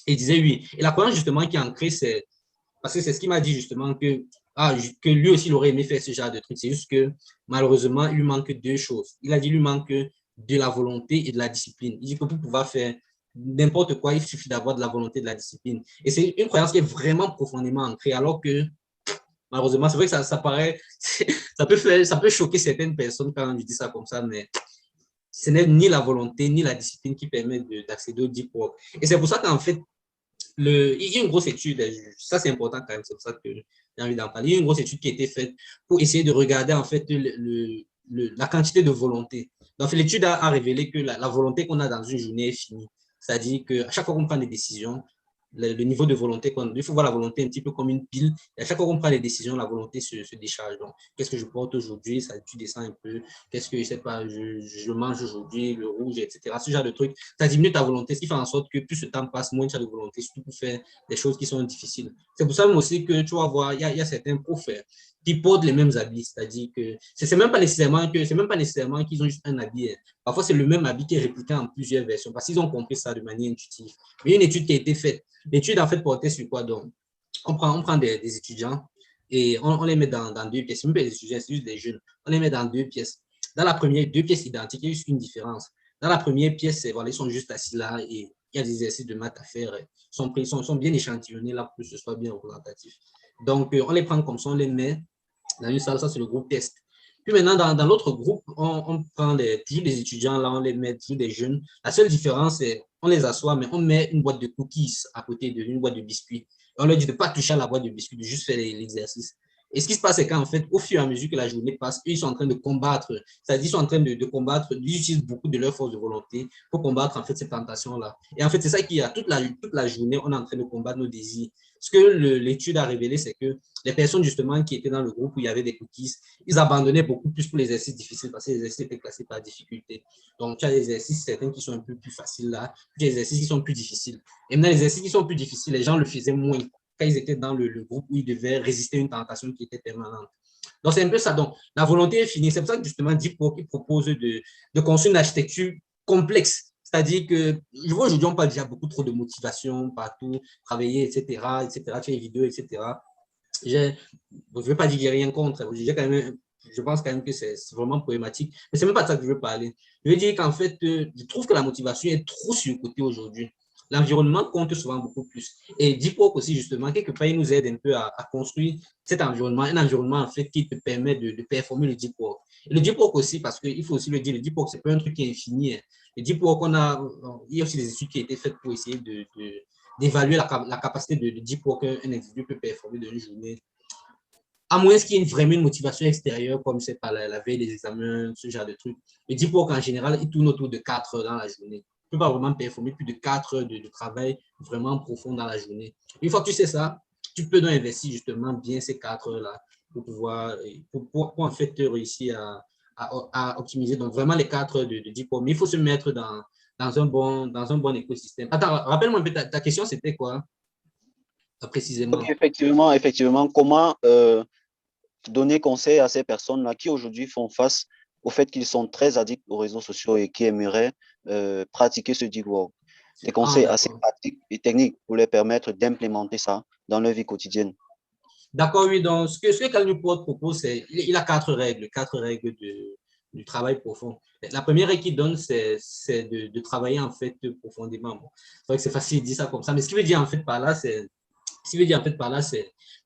Speaker 2: Et il disait oui. Et la première justement qui est ancrée, c'est parce que c'est ce qu'il m'a dit justement que lui aussi il aurait aimé faire ce genre de truc. C'est juste que malheureusement, il lui manque 2 choses. Il a dit il lui manque de la volonté et de la discipline. Il dit que pour pouvoir faire n'importe quoi, il suffit d'avoir de la volonté et de la discipline. Et c'est une croyance qui est vraiment profondément ancrée, alors que malheureusement, c'est vrai que ça paraît, ça peut choquer certaines personnes quand on lui dit ça comme ça, mais ce n'est ni la volonté ni la discipline qui permet d'accéder au deep work. Et c'est pour ça qu'en fait, il y a une grosse étude, ça c'est important quand même, c'est pour ça que j'ai envie d'en parler. Il y a une grosse étude qui a été faite pour essayer de regarder en fait la quantité de volonté. Donc l'étude a révélé que la volonté qu'on a dans une journée est finie. C'est-à-dire qu'à chaque fois qu'on prend des décisions, le niveau de volonté, il faut voir la volonté un petit peu comme une pile. Et à chaque fois qu'on prend des décisions, la volonté se décharge. Donc, qu'est-ce que je porte aujourd'hui? Ça, tu descends un peu. Qu'est-ce que, je sais pas, je mange aujourd'hui, le rouge, etc. Ce genre de trucs. Ça diminue ta volonté, ce qui fait en sorte que plus le temps passe, moins tu as de volonté, surtout pour faire des choses qui sont difficiles. C'est pour ça même aussi que tu vas voir, il y a certains profs qui portent les mêmes habits. C'est-à-dire que c'est même pas nécessairement qu'ils ont juste un habit. Parfois, c'est le même habit qui est répliqué en plusieurs versions parce qu'ils ont compris ça de manière intuitive. Mais il y a une étude qui a été faite. L'étude, en fait, portait sur quoi donc? On prend des étudiants et on les met dans 2 pièces. Même pas des étudiants, c'est juste des jeunes. On les met dans 2 pièces. Dans la première, 2 pièces identiques, il y a juste une différence. Dans la première pièce, voilà, ils sont juste assis là et il y a des exercices de maths à faire. Ils sont bien échantillonnés là pour que ce soit bien représentatif. Donc, on les prend comme ça, on les met dans une salle, ça c'est le groupe test. Puis maintenant, dans l'autre groupe, on prend toujours des étudiants, là, on les met, toujours des jeunes. La seule différence, c'est on les assoit, mais on met une boîte de cookies à côté d'une boîte de biscuits. On leur dit de ne pas toucher à la boîte de biscuits, de juste faire l'exercice. Et ce qui se passe, c'est qu'en fait, au fur et à mesure que la journée passe, eux, ils sont en train de combattre, c'est-à-dire ils sont en train de combattre, ils utilisent beaucoup de leur force de volonté pour combattre en fait ces tentations-là. Et en fait, c'est ça qu'il y a toute la journée, on est en train de combattre nos désirs. Ce que l'étude a révélé, c'est que les personnes justement qui étaient dans le groupe où il y avait des cookies, ils abandonnaient beaucoup plus pour les exercices difficiles parce que les exercices étaient classés par difficulté. Donc, tu as des exercices certains qui sont un peu plus faciles là, puis des exercices qui sont plus difficiles. Et maintenant, les exercices qui sont plus difficiles, les gens le faisaient moins quand ils étaient dans le groupe où ils devaient résister à une tentation qui était permanente. Donc, c'est un peu ça. Donc, la volonté est finie. C'est pour ça que justement, Deep Work propose de construire une architecture complexe. C'est-à-dire que, je vois aujourd'hui, on parle déjà beaucoup trop de motivation partout, travailler, etc., etc., faire des vidéos, etc. Je ne veux pas dire qu'il n'y a rien contre. Je pense quand même que c'est vraiment problématique. Mais ce n'est même pas de ça que je veux parler. Je veux dire qu'en fait, je trouve que la motivation est trop surcotée aujourd'hui. L'environnement compte souvent beaucoup plus. Et Deep Work aussi, justement, quelque part, il nous aide un peu à construire cet environnement, un environnement, en fait, qui te permet de performer le Deep Work. Et le Deep Work aussi, parce qu'il faut aussi le dire, le Deep Work, ce n'est pas un truc qui est infini. Le Deep Work, il y a aussi des études qui ont été faites pour essayer d'évaluer la capacité de Deep Work qu'un individu peut performer dans une journée. à moins qu'il y ait vraiment une motivation extérieure, comme c'est par la veille des examens, ce genre de trucs. Le deep work, en général, il tourne autour de 4 heures dans la journée. Tu ne peux pas vraiment performer plus de 4 heures de travail vraiment profond dans la journée. Une fois que tu sais ça, tu peux donc investir justement bien ces 4 heures-là pour pouvoir, pour en fait réussir à optimiser. Donc, vraiment les 4 heures de deep work. Mais il faut se mettre dans un bon écosystème. Attends, rappelle-moi un peu, ta question, c'était quoi précisément?
Speaker 1: Donc, effectivement, comment donner conseil à ces personnes-là qui aujourd'hui font face au fait qu'ils sont très addicts aux réseaux sociaux et qui aimeraient pratiquer ce deep work. Des
Speaker 2: Ah,
Speaker 1: conseils assez
Speaker 2: d'accord.
Speaker 1: pratiques et techniques pour leur permettre d'implémenter ça dans leur vie quotidienne.
Speaker 2: D'accord, oui. Donc, ce que Cal Newport propose, c'est il a quatre règles du travail profond. La première règle qu'il donne, c'est de travailler en fait profondément. Bon, c'est vrai que c'est facile de dire ça comme ça, mais ce qu'il veut dire en fait par là,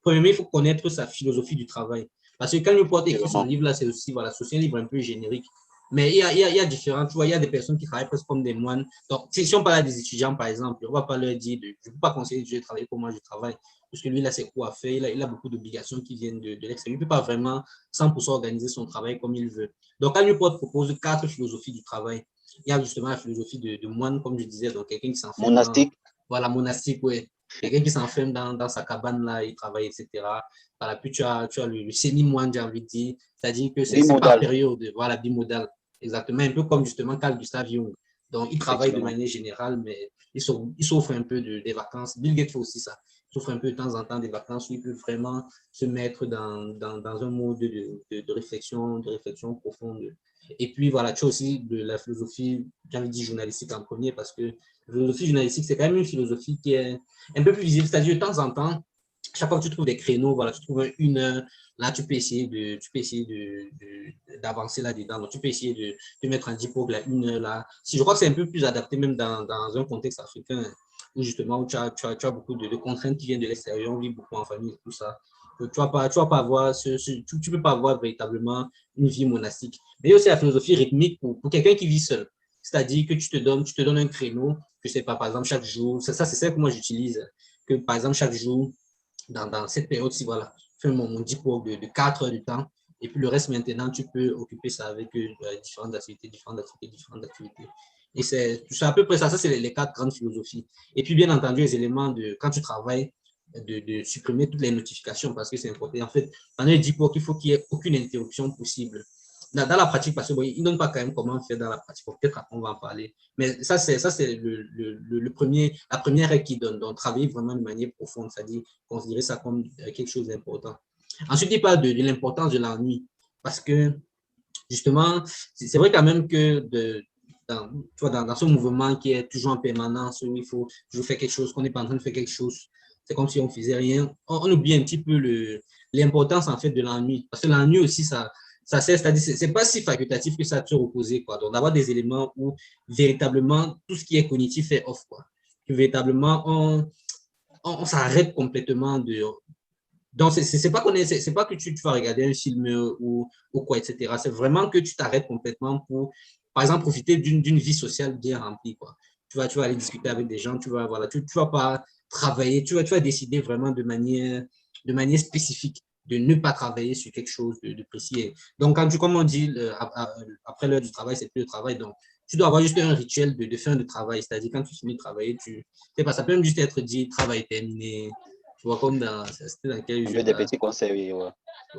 Speaker 2: premièrement, il faut connaître sa philosophie du travail. Parce que quand Newport écrit son
Speaker 1: Effectivement.
Speaker 2: livre là, c'est aussi voilà, c'est un livre un peu générique. Mais il y a différents, tu vois, il y a des personnes qui travaillent presque comme des moines. Donc, si on parle à des étudiants, par exemple, on ne va pas leur dire, je ne peux pas conseiller de travailler comme moi je travaille. Parce que lui, là, c'est quoi à faire. Il a beaucoup d'obligations qui viennent de l'extérieur. Il ne peut pas vraiment 100% organiser son travail comme il veut. Donc, quand Newport propose 4 philosophies du travail, il y a justement la philosophie de moine, comme je disais, donc quelqu'un qui s'enferme dans,
Speaker 1: Monastique,
Speaker 2: voilà, monastique, ouais. Quelqu'un qui s'enferme dans sa cabane là, il travaille, etc. Voilà, puis tu as le semi-moine, j'ai envie de dire, c'est-à-dire que c'est par
Speaker 1: bimodal,
Speaker 2: période, voilà, bimodal, exactement, un peu comme justement Carl Gustav Jung. Donc, il travaille de
Speaker 1: effectivement.
Speaker 2: manière générale, mais il s'offre un peu des vacances. Bill Gates fait aussi ça. Il s'offre un peu de temps en temps des vacances où il peut vraiment se mettre dans un mode de réflexion profonde. Et puis, voilà, tu as aussi de la philosophie, j'ai envie de dire journalistique en premier, parce que la philosophie journalistique, c'est quand même une philosophie qui est un peu plus visible, c'est-à-dire de temps en temps, chaque fois que tu trouves des créneaux, voilà, tu trouves une heure, là, d'avancer là-dedans. Donc, tu peux essayer de mettre un diplôme là, une heure là. Si je crois que c'est un peu plus adapté même dans un contexte africain, où justement, où tu as beaucoup de contraintes qui viennent de l'extérieur, on vit beaucoup en famille, tout ça. Tu vas pas avoir tu peux pas avoir véritablement une vie monastique. Mais il y a aussi la philosophie rythmique pour quelqu'un qui vit seul. C'est-à-dire que tu te donnes un créneau, je sais pas, par exemple, chaque jour, c'est ça que moi j'utilise, que par exemple, chaque jour, dans cette période-ci, voilà, fais mon diplôme de 4 heures du temps, et puis le reste maintenant, tu peux occuper ça avec différentes activités. Et c'est à peu près ça, c'est les 4 grandes philosophies. Et puis, bien entendu, les éléments de, quand tu travailles, de supprimer toutes les notifications parce que c'est important. En fait, pendant les diplômes, il faut qu'il n'y ait aucune interruption possible. Dans la pratique, parce qu'ils ne donnent pas quand même comment faire dans la pratique. Peut-être après, on va en parler. Mais ça, c'est la première règle qu'ils donnent. Donc, travailler vraiment de manière profonde, c'est-à-dire considérer ça comme quelque chose d'important. Ensuite, il parle de l'importance de l'ennui. Parce que, justement, c'est vrai quand même que dans ce mouvement qui est toujours en permanence, où il faut toujours faire quelque chose, qu'on n'est pas en train de faire quelque chose, c'est comme si on ne faisait rien. On oublie un petit peu l'importance en fait de l'ennui. Parce que l'ennui aussi, ça sert, c'est-à-dire c'est pas si facultatif que ça de se reposer, quoi. Donc, d'avoir des éléments où véritablement tout ce qui est cognitif est off, quoi. Que véritablement on s'arrête complètement de. Donc, c'est pas que tu vas regarder un film ou quoi, etc. C'est vraiment que tu t'arrêtes complètement pour, par exemple, profiter d'une vie sociale bien remplie, quoi. Tu vas aller discuter avec des gens, voilà, tu vas pas travailler, tu vas décider vraiment de manière spécifique de ne pas travailler sur quelque chose de précis. Donc, comme on dit, après l'heure du travail, c'est plus le travail. Donc, tu dois avoir juste un rituel de fin de travail. C'est-à-dire, quand tu finis de travailler, sais pas, ça peut même juste être dit, travail terminé. Tu vois, comme c'était dans quel
Speaker 1: Un
Speaker 2: jeu
Speaker 1: peu des
Speaker 2: là.
Speaker 1: petits conseils, oui, ouais.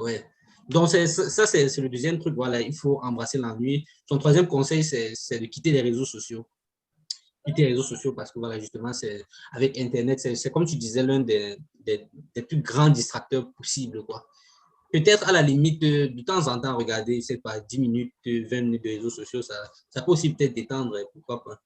Speaker 2: Ouais. Donc, ça, c'est le deuxième truc. Voilà, il faut embrasser l'ennui. Son troisième conseil, c'est de quitter les réseaux sociaux. Quitter les réseaux sociaux parce que, voilà, justement, avec Internet, c'est comme tu disais, l'un des plus grands distracteurs possibles, quoi. Peut-être à la limite, de temps en temps, regarder, c'est pas 10 minutes, 20 minutes de réseaux sociaux, ça peut aussi peut-être détendre, pourquoi pas.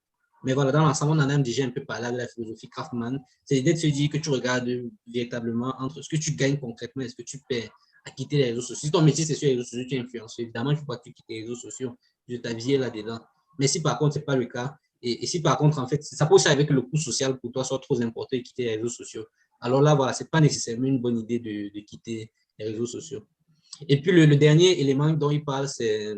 Speaker 2: Mais voilà, dans l'ensemble, on en a déjà un peu parlé de la philosophie Kraftman. C'est l'idée de se dire que tu regardes véritablement entre ce que tu gagnes concrètement et ce que tu perds à quitter les réseaux sociaux. Si ton métier, c'est sur les réseaux sociaux, tu es influencé. Évidemment, il ne faut pas que tu quittes les réseaux sociaux. Je t'habiller là-dedans. Mais si par contre, ce n'est pas le cas, et si par contre, en fait, ça peut aussi avec le coût social pour toi soit trop important et quitter les réseaux sociaux. Alors là, voilà, ce n'est pas nécessairement une bonne idée de quitter les réseaux sociaux. Et puis, le dernier élément dont il parle, c'est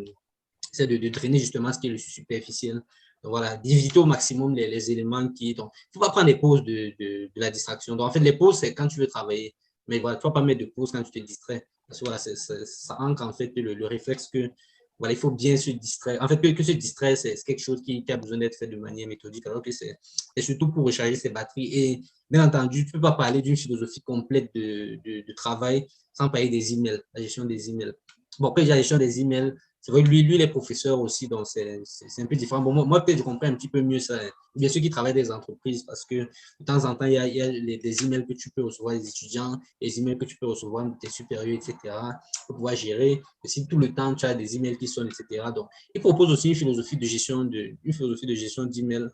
Speaker 2: de drainer justement ce qui est le superficiel. Donc voilà, d'éviter au maximum les éléments qui. Donc, il ne faut pas prendre des pauses de la distraction. Donc, en fait, les pauses, c'est quand tu veux travailler. Mais voilà, tu ne vas pas mettre de pause quand tu te distrais. Parce que voilà, ça ancre en fait le réflexe que voilà, il faut bien se distraire. En fait, que se distraire, c'est quelque chose qui a besoin d'être fait de manière méthodique, alors que c'est surtout pour recharger ses batteries. Et bien entendu, tu ne peux pas parler d'une philosophie complète de travail sans parler des emails, la gestion des emails. Bon, après, la gestion des emails, c'est vrai que lui, il est professeur aussi, donc c'est un peu différent. Bon, moi peut-être, je comprends un petit peu mieux ça. Bien sûr, qui travaille dans des entreprises, parce que de temps en temps, il y a des emails que tu peux recevoir des étudiants, les emails que tu peux recevoir de tes supérieurs, etc., pour pouvoir gérer. Et si tout le temps, tu as des emails qui sonnent, etc. Donc, il propose aussi une philosophie de gestion d'emails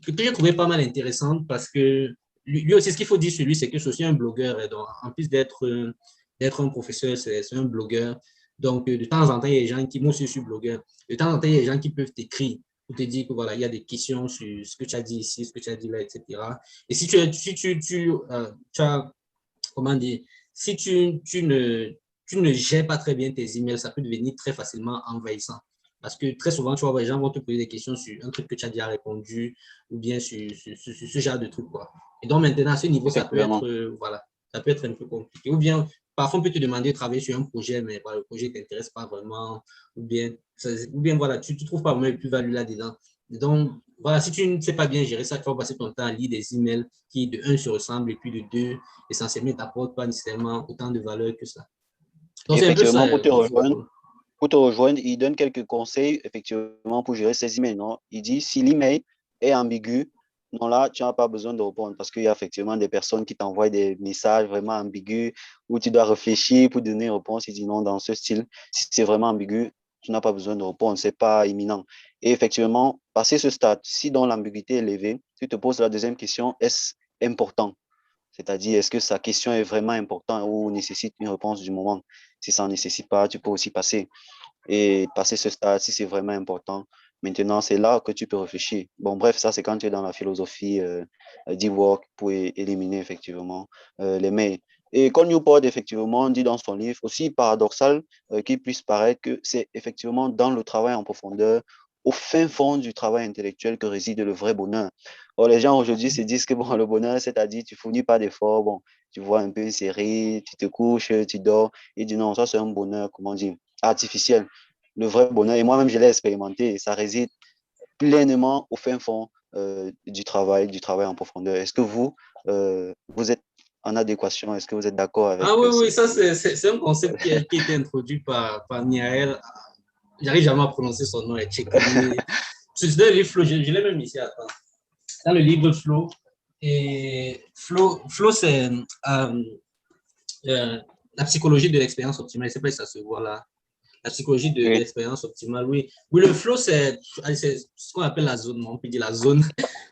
Speaker 2: que j'ai trouvé pas mal intéressante parce que lui aussi, ce qu'il faut dire sur lui, c'est que c'est aussi un blogueur. Et donc, en plus d'être un professeur, c'est un blogueur. Donc, de temps en temps, il y a des gens qui, moi aussi, je suis blogueur. De temps en temps, il y a des gens qui peuvent t'écrire pour te dire que voilà, il y a des questions sur ce que tu as dit ici, ce que tu as dit là, etc. Et si tu as, comment dire, si tu ne gères pas très bien tes emails, ça peut devenir très facilement envahissant. Parce que très souvent, tu vois, les gens vont te poser des questions sur un truc que tu as déjà répondu ou bien sur ce genre de truc, quoi. Et donc maintenant, à ce niveau, ça peut
Speaker 1: Effectivement.
Speaker 2: être, voilà, ça peut être un peu compliqué. Ou bien, parfois, on peut te demander de travailler sur un projet, mais voilà, le projet ne t'intéresse pas vraiment, ou bien voilà, tu ne trouves pas vraiment une plus-value là-dedans. Donc, voilà, si tu ne sais pas bien gérer ça, tu vas passer ton temps à lire des emails qui, de un, se ressemblent, et puis de deux, essentiellement, t'apportent pas nécessairement autant de valeur que ça. Donc,
Speaker 1: Et
Speaker 2: c'est un peu
Speaker 1: effectivement,
Speaker 2: ça, grosso modo.
Speaker 1: pour te rejoindre, il donne quelques conseils, effectivement, pour gérer ses emails, non? Il dit, si l'email est ambigu, non, là, tu n'as pas besoin de répondre parce qu'il y a effectivement des personnes qui t'envoient des messages vraiment ambigus où tu dois réfléchir pour donner une réponse. Il dit non, dans ce style, si c'est vraiment ambigu, tu n'as pas besoin de répondre, c'est pas imminent. Et effectivement, passer ce stade, si dans l'ambiguïté est élevée, tu te poses la deuxième question, est-ce important? C'est-à-dire, est-ce que sa question est vraiment importante ou nécessite une réponse du moment? Si ça n'en nécessite pas, tu peux aussi passer. Et passer ce stade, si c'est vraiment important, maintenant, c'est là que tu peux réfléchir. Bon, bref, ça, c'est quand tu es dans la philosophie deep work pour éliminer effectivement les mails. Et Cole Newport, effectivement, dit dans son livre, aussi paradoxal qu'il puisse paraître que c'est effectivement dans le travail en profondeur, au fin fond du travail intellectuel que réside le vrai bonheur. Or, les gens aujourd'hui se disent que bon, le bonheur, c'est-à-dire tu fournis pas d'efforts, bon, tu vois un peu une série, tu te couches, tu dors. Il dit non, ça c'est un bonheur, comment dire, artificiel. Le vrai bonheur, et moi-même je l'ai expérimenté, ça réside pleinement au fin fond du travail en profondeur. Est-ce que vous êtes en adéquation? Est-ce que vous êtes d'accord avec
Speaker 2: Ah oui, oui, ça,
Speaker 1: ces...
Speaker 2: c'est un concept qui a été introduit par Miael. J'arrive jamais à prononcer son nom, Tchekli. C'est dans le livre Flow, je l'ai même ici, attends. Dans le livre Flow. Et Flow c'est euh, la psychologie de l'expérience optimale. Je ne sais pas si ça se voit là. La psychologie de
Speaker 1: Oui,
Speaker 2: l'expérience optimale, oui. Oui, le flow, c'est ce qu'on appelle la zone, on peut dire la zone.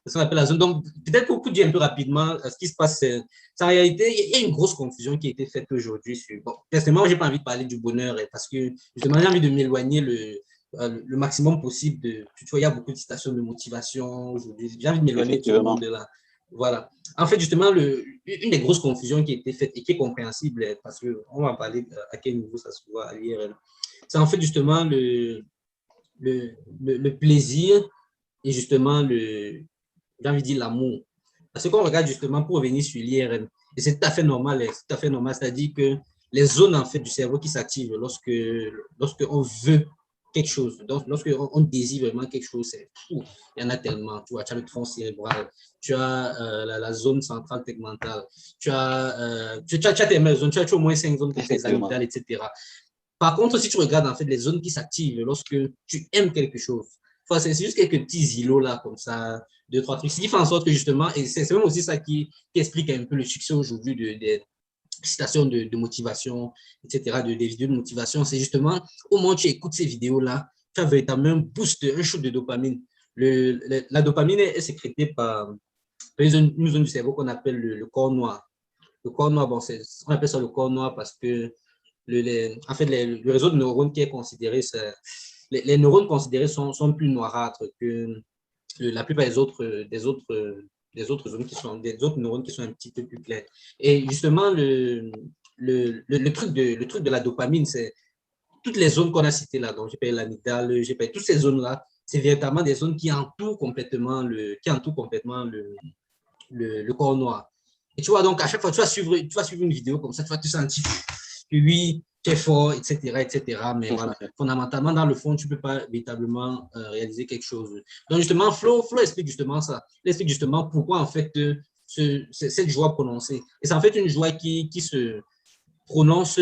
Speaker 2: Ce qu'on appelle la zone. Donc, peut-être pour dire un peu rapidement, ce qui se passe, c'est en réalité, il y a une grosse confusion qui a été faite aujourd'hui. Bon, personnellement, je n'ai pas envie de parler du bonheur parce que justement, j'ai envie de m'éloigner le maximum possible de. Tu vois, il y a beaucoup de citations de motivation aujourd'hui. J'ai envie de m'éloigner de ce
Speaker 1: effectivement.
Speaker 2: monde-là. Voilà. En fait, justement, une des grosses confusions qui a été faite et qui est compréhensible, parce qu'on va parler à quel niveau ça se voit à l'IRL, c'est en fait justement le plaisir et justement j'ai envie de dire l'amour. Parce qu'on regarde justement pour revenir sur l'IRM, et c'est tout à fait normal, c'est-à-dire que les zones en fait du cerveau qui s'activent lorsque on veut quelque chose, donc lorsque on désire vraiment quelque chose, c'est fou. Il y en a tellement. Tu vois, tu as le tronc cérébral, tu as la zone centrale tegmentale, tu as tes zones, tu as au moins 5 zones comme ces
Speaker 1: Effectivement.
Speaker 2: amygdales, etc. Par contre, si tu regardes en fait les zones qui s'activent lorsque tu aimes quelque chose, enfin, c'est juste quelques petits îlots là, comme ça, deux, trois trucs. Ce qui fait en sorte que justement, et c'est même aussi ça qui explique un peu le succès aujourd'hui des citations de motivation, etc., des vidéos de motivation, c'est justement au moment où tu écoutes ces vidéos-là, tu as véritablement un boost, un shoot de dopamine. La dopamine est sécrétée par une zone du cerveau qu'on appelle le corps noir. Le corps noir, bon, on appelle ça le corps noir parce que en fait, le réseau de neurones qui est considéré, les neurones considérés sont plus noirâtres que la plupart des autres zones des autres neurones qui sont un petit peu plus clairs. Et justement, le truc de la dopamine, c'est toutes les zones qu'on a citées là, donc j'ai payé l'amygdale, j'ai payé toutes ces zones-là, c'est véritablement des zones qui entourent complètement le corps noir. Et tu vois, donc à chaque fois, tu vas suivre une vidéo comme ça, tu vas te sentir que oui, tu es fort, etc., etc. Mais voilà, fondamentalement, dans le fond, tu ne peux pas véritablement réaliser quelque chose. Donc, justement, Flo explique justement ça. Il explique justement pourquoi, en fait, cette joie prononcée. Et c'est en fait une joie qui se prononce,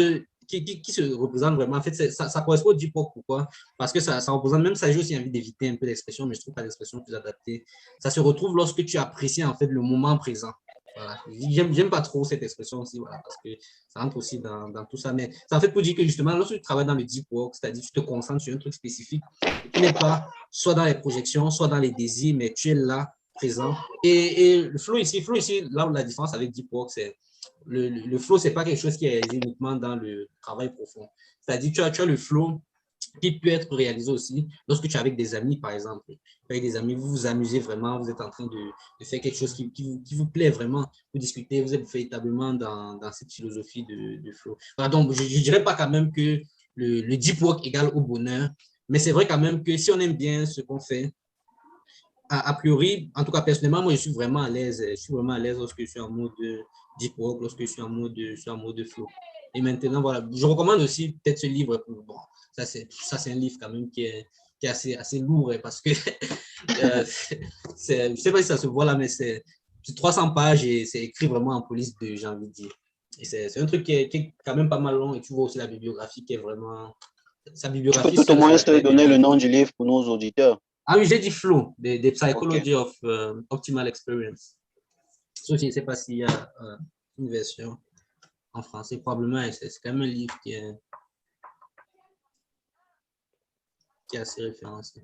Speaker 2: qui se représente vraiment. En fait, ça correspond au deep work. Pourquoi? Parce que ça représente, même ça, j'ai aussi envie d'éviter un peu l'expression, mais je trouve pas l'expression plus adaptée. Ça se retrouve lorsque tu apprécies, en fait, le moment présent. Voilà. J'aime pas trop cette expression aussi, voilà, parce que ça entre aussi dans tout ça. Mais c'est en fait pour dire que justement, lorsque tu travailles dans le deep work, c'est-à-dire que tu te concentres sur un truc spécifique, tu n'es pas soit dans les projections, soit dans les désirs, mais tu es là, présent. Et le flow ici, là où la différence avec deep work, c'est le flow, c'est pas quelque chose qui est réalisé uniquement dans le travail profond. C'est-à-dire que tu as le flow qui peut être réalisé aussi lorsque tu es avec des amis, par exemple. Avec des amis, vous vous amusez vraiment, vous êtes en train de faire quelque chose qui vous plaît vraiment, vous discutez, vous êtes véritablement dans cette philosophie de flow. Voilà, donc, je ne dirais pas quand même que le deep work égale au bonheur, mais c'est vrai quand même que si on aime bien ce qu'on fait, a priori, en tout cas personnellement, moi je suis vraiment à l'aise. Je suis vraiment à l'aise lorsque je suis en mode deep work, lorsque je suis en mode flow. Et maintenant, voilà, je recommande aussi peut-être ce livre. Bon, ça c'est un livre quand même qui est assez lourd parce que je ne sais pas si ça se voit là, mais c'est 300 pages et c'est écrit vraiment en police de, j'ai envie de dire. Et c'est un truc qui est quand même pas mal long et tu vois aussi la bibliographie qui est vraiment. Sa
Speaker 1: Tu peux
Speaker 2: bibliographie
Speaker 1: tout au
Speaker 2: seule,
Speaker 1: moins
Speaker 2: ça
Speaker 1: te
Speaker 2: fait
Speaker 1: donner
Speaker 2: déjà.
Speaker 1: le nom du livre pour nos auditeurs.
Speaker 2: Ah oui, j'ai dit flow, des
Speaker 1: OK.
Speaker 2: Psychology of Optimal Experience. Sauf je ne sais pas s'il y a une version en français, probablement, c'est quand même un livre qui est assez référencé.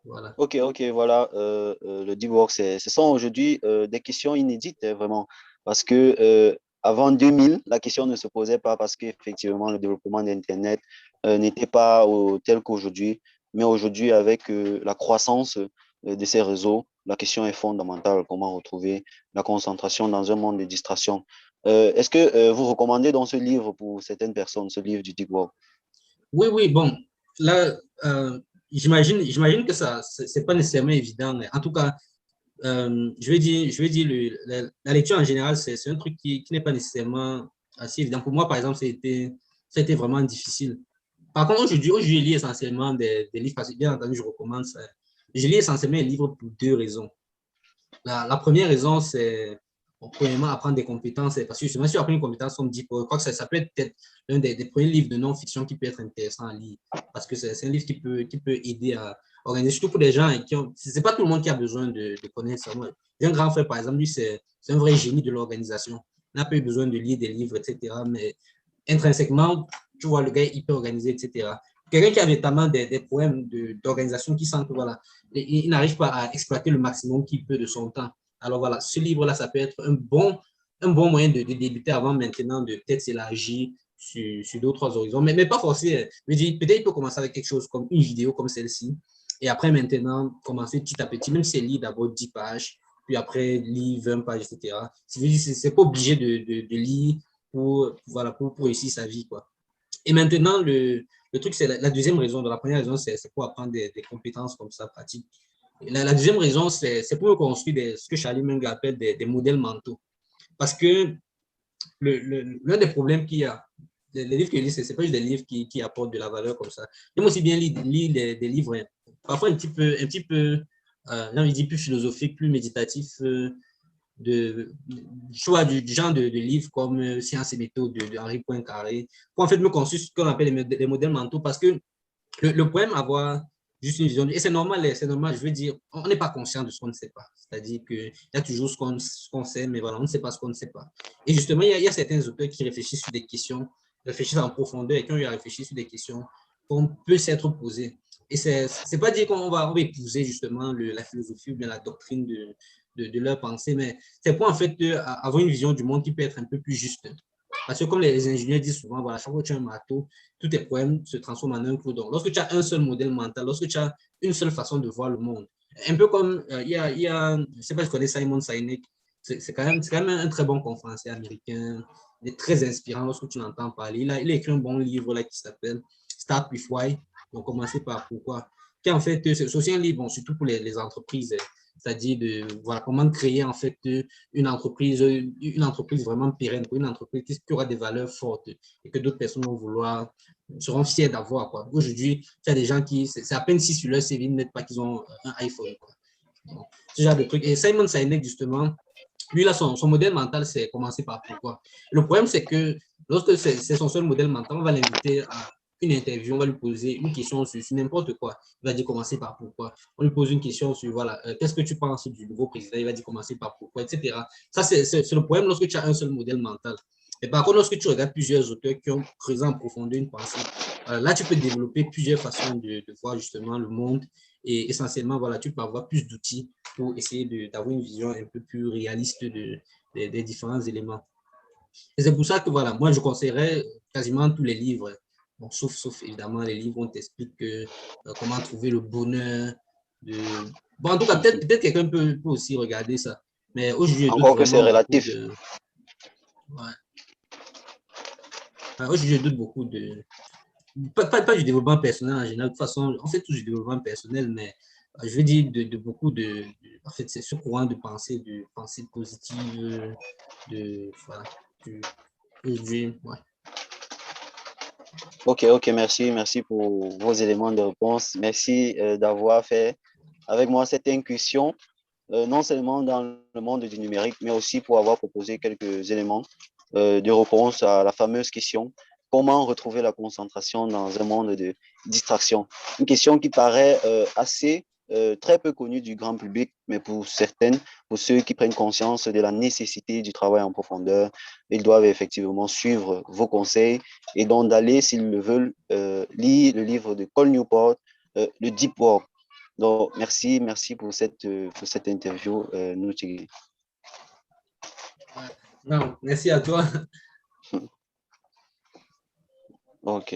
Speaker 2: Voilà.
Speaker 1: OK, voilà. Le deep work, ce sont aujourd'hui des questions inédites, vraiment. Parce que avant 2000, la question ne se posait pas parce qu'effectivement, le développement d'Internet n'était pas tel qu'aujourd'hui. Mais aujourd'hui, avec la croissance de ces réseaux, la question est fondamentale. Comment retrouver la concentration dans un monde de distraction? Est-ce que vous recommandez dans ce livre pour certaines personnes, ce livre du deep work?
Speaker 2: Oui, oui, bon, là, j'imagine que ça, c'est pas nécessairement évident, mais en tout cas, je vais dire la lecture en général, c'est un truc qui n'est pas nécessairement assez évident. Pour moi, par exemple, ça a été vraiment difficile. Par contre, aujourd'hui, je lis essentiellement des livres, parce que bien entendu, je recommande ça. Je lis essentiellement les livres pour deux raisons. La première raison, c'est, bon, premièrement, apprendre des compétences. Parce que justement, si tu apprends une compétence comme dit, je crois que ça peut être peut-être l'un des premiers livres de non-fiction qui peut être intéressant à lire. Parce que c'est un livre qui peut aider à organiser, surtout pour des gens qui ont. C'est pas tout le monde qui a besoin de connaître ça. J'ai un grand frère, par exemple, lui, c'est un vrai génie de l'organisation. Il n'a pas eu besoin de lire des livres, etc. Mais intrinsèquement, tu vois, le gars est hyper organisé, etc. Quelqu'un qui a notamment des problèmes d'organisation qui sent que voilà, il n'arrive pas à exploiter le maximum qu'il peut de son temps. Alors voilà, ce livre-là, ça peut être un bon moyen de débuter avant maintenant, de peut-être s'élargir sur d'autres horizons, mais pas forcément. Je dis, peut-être il peut commencer avec quelque chose comme une vidéo comme celle-ci, et après maintenant, commencer petit à petit, même si c'est lire d'abord 10 pages, puis après lire 20 pages, etc. C'est pas obligé de lire voilà, pour réussir sa vie, quoi. Et maintenant, le truc, c'est la deuxième raison. La première raison, c'est pour apprendre des compétences comme ça, pratiques. Et la deuxième raison, c'est pour construire ce que Charlie Munger appelle des modèles mentaux. Parce que l'un des problèmes qu'il y a, les livres que je lis, ce n'est pas juste des livres qui apportent de la valeur comme ça. J'aime aussi bien lire des livres, hein, parfois un petit peu j'ai envie de dire plus philosophiques, plus méditatifs, choix du genre de livres comme Science et méthode de Henri Poincaré, pour en fait me construire ce qu'on appelle les modèles mentaux, parce que le problème avoir juste une vision, et c'est normal, je veux dire, on n'est pas conscient de ce qu'on ne sait pas. C'est-à-dire qu'il y a toujours ce qu'on sait, mais voilà, on ne sait pas ce qu'on ne sait pas. Et justement, il y a certains auteurs qui réfléchissent sur des questions, réfléchissent en profondeur et qui ont eu à réfléchir sur des questions qu'on peut s'être posées. Et c'est pas dire qu'on va épouser justement la philosophie ou bien la doctrine de leur pensée, mais c'est pour en fait avoir une vision du monde qui peut être un peu plus juste. Parce que comme les ingénieurs disent souvent, voilà, chaque fois que tu as un marteau, tous tes problèmes se transforment en un clou. Donc, lorsque tu as un seul modèle mental, lorsque tu as une seule façon de voir le monde, un peu comme je ne sais pas si tu connais Simon Sinek, c'est quand même un très bon conférencier américain, il est très inspirant lorsque tu l'entends parler. Il a écrit un bon livre là, qui s'appelle Start with Why, donc commencer par pourquoi. Qui en fait, c'est aussi un livre, bon, surtout pour les entreprises, c'est-à-dire de voilà, comment créer en fait une entreprise vraiment pérenne, une entreprise qui aura des valeurs fortes et que d'autres personnes vont vouloir, seront fiers d'avoir, quoi. Aujourd'hui, il y a des gens qui, c'est à peine si sur leur CV, ne pas qu'ils ont un iPhone, quoi. Donc, ce genre de trucs. Et Simon Sinek, justement, lui, là, son modèle mental, c'est commencer par pourquoi. Le problème, c'est que lorsque c'est son seul modèle mental, on va l'inviter à une interview, on va lui poser une question sur n'importe quoi. Il va dire commencer par pourquoi. On lui pose une question sur, voilà, qu'est-ce que tu penses du nouveau président? Il va dire commencer par pourquoi, etc. Ça, c'est le problème lorsque tu as un seul modèle mental. Et par contre, lorsque tu regardes plusieurs auteurs qui ont creusé en profondeur une pensée, là, tu peux développer plusieurs façons de voir justement le monde et essentiellement, voilà, tu peux avoir plus d'outils pour essayer d'avoir une vision un peu plus réaliste des différents éléments. Et c'est pour ça que, voilà, moi, je conseillerais quasiment tous les livres, bon, sauf évidemment les livres où on t'explique comment trouver le bonheur. Bon, en tout cas, peut-être quelqu'un peut aussi regarder ça. Mais aujourd'hui, je doute
Speaker 1: Encore que c'est
Speaker 2: vraiment beaucoup
Speaker 1: relatif.
Speaker 2: de... Ouais. Aujourd'hui, je doute beaucoup de... Pas du développement personnel en général. De toute façon, on fait tous du développement personnel, mais je veux dire de beaucoup en fait, c'est ce courant de pensée positive, voilà, aujourd'hui, ouais.
Speaker 1: Ok, merci pour vos éléments de réponse. Merci d'avoir fait avec moi cette incursion, non seulement dans le monde du numérique, mais aussi pour avoir proposé quelques éléments de réponse à la fameuse question, comment retrouver la concentration dans un monde de distraction? Une question qui paraît assez très peu connue du grand public, mais pour ceux qui prennent conscience de la nécessité du travail en profondeur, ils doivent effectivement suivre vos conseils et donc d'aller, s'ils le veulent, lire le livre de Cole Newport, le Deep Work. Donc, merci pour cette interview, Nutigi.
Speaker 2: Non, merci à toi.
Speaker 1: Ok.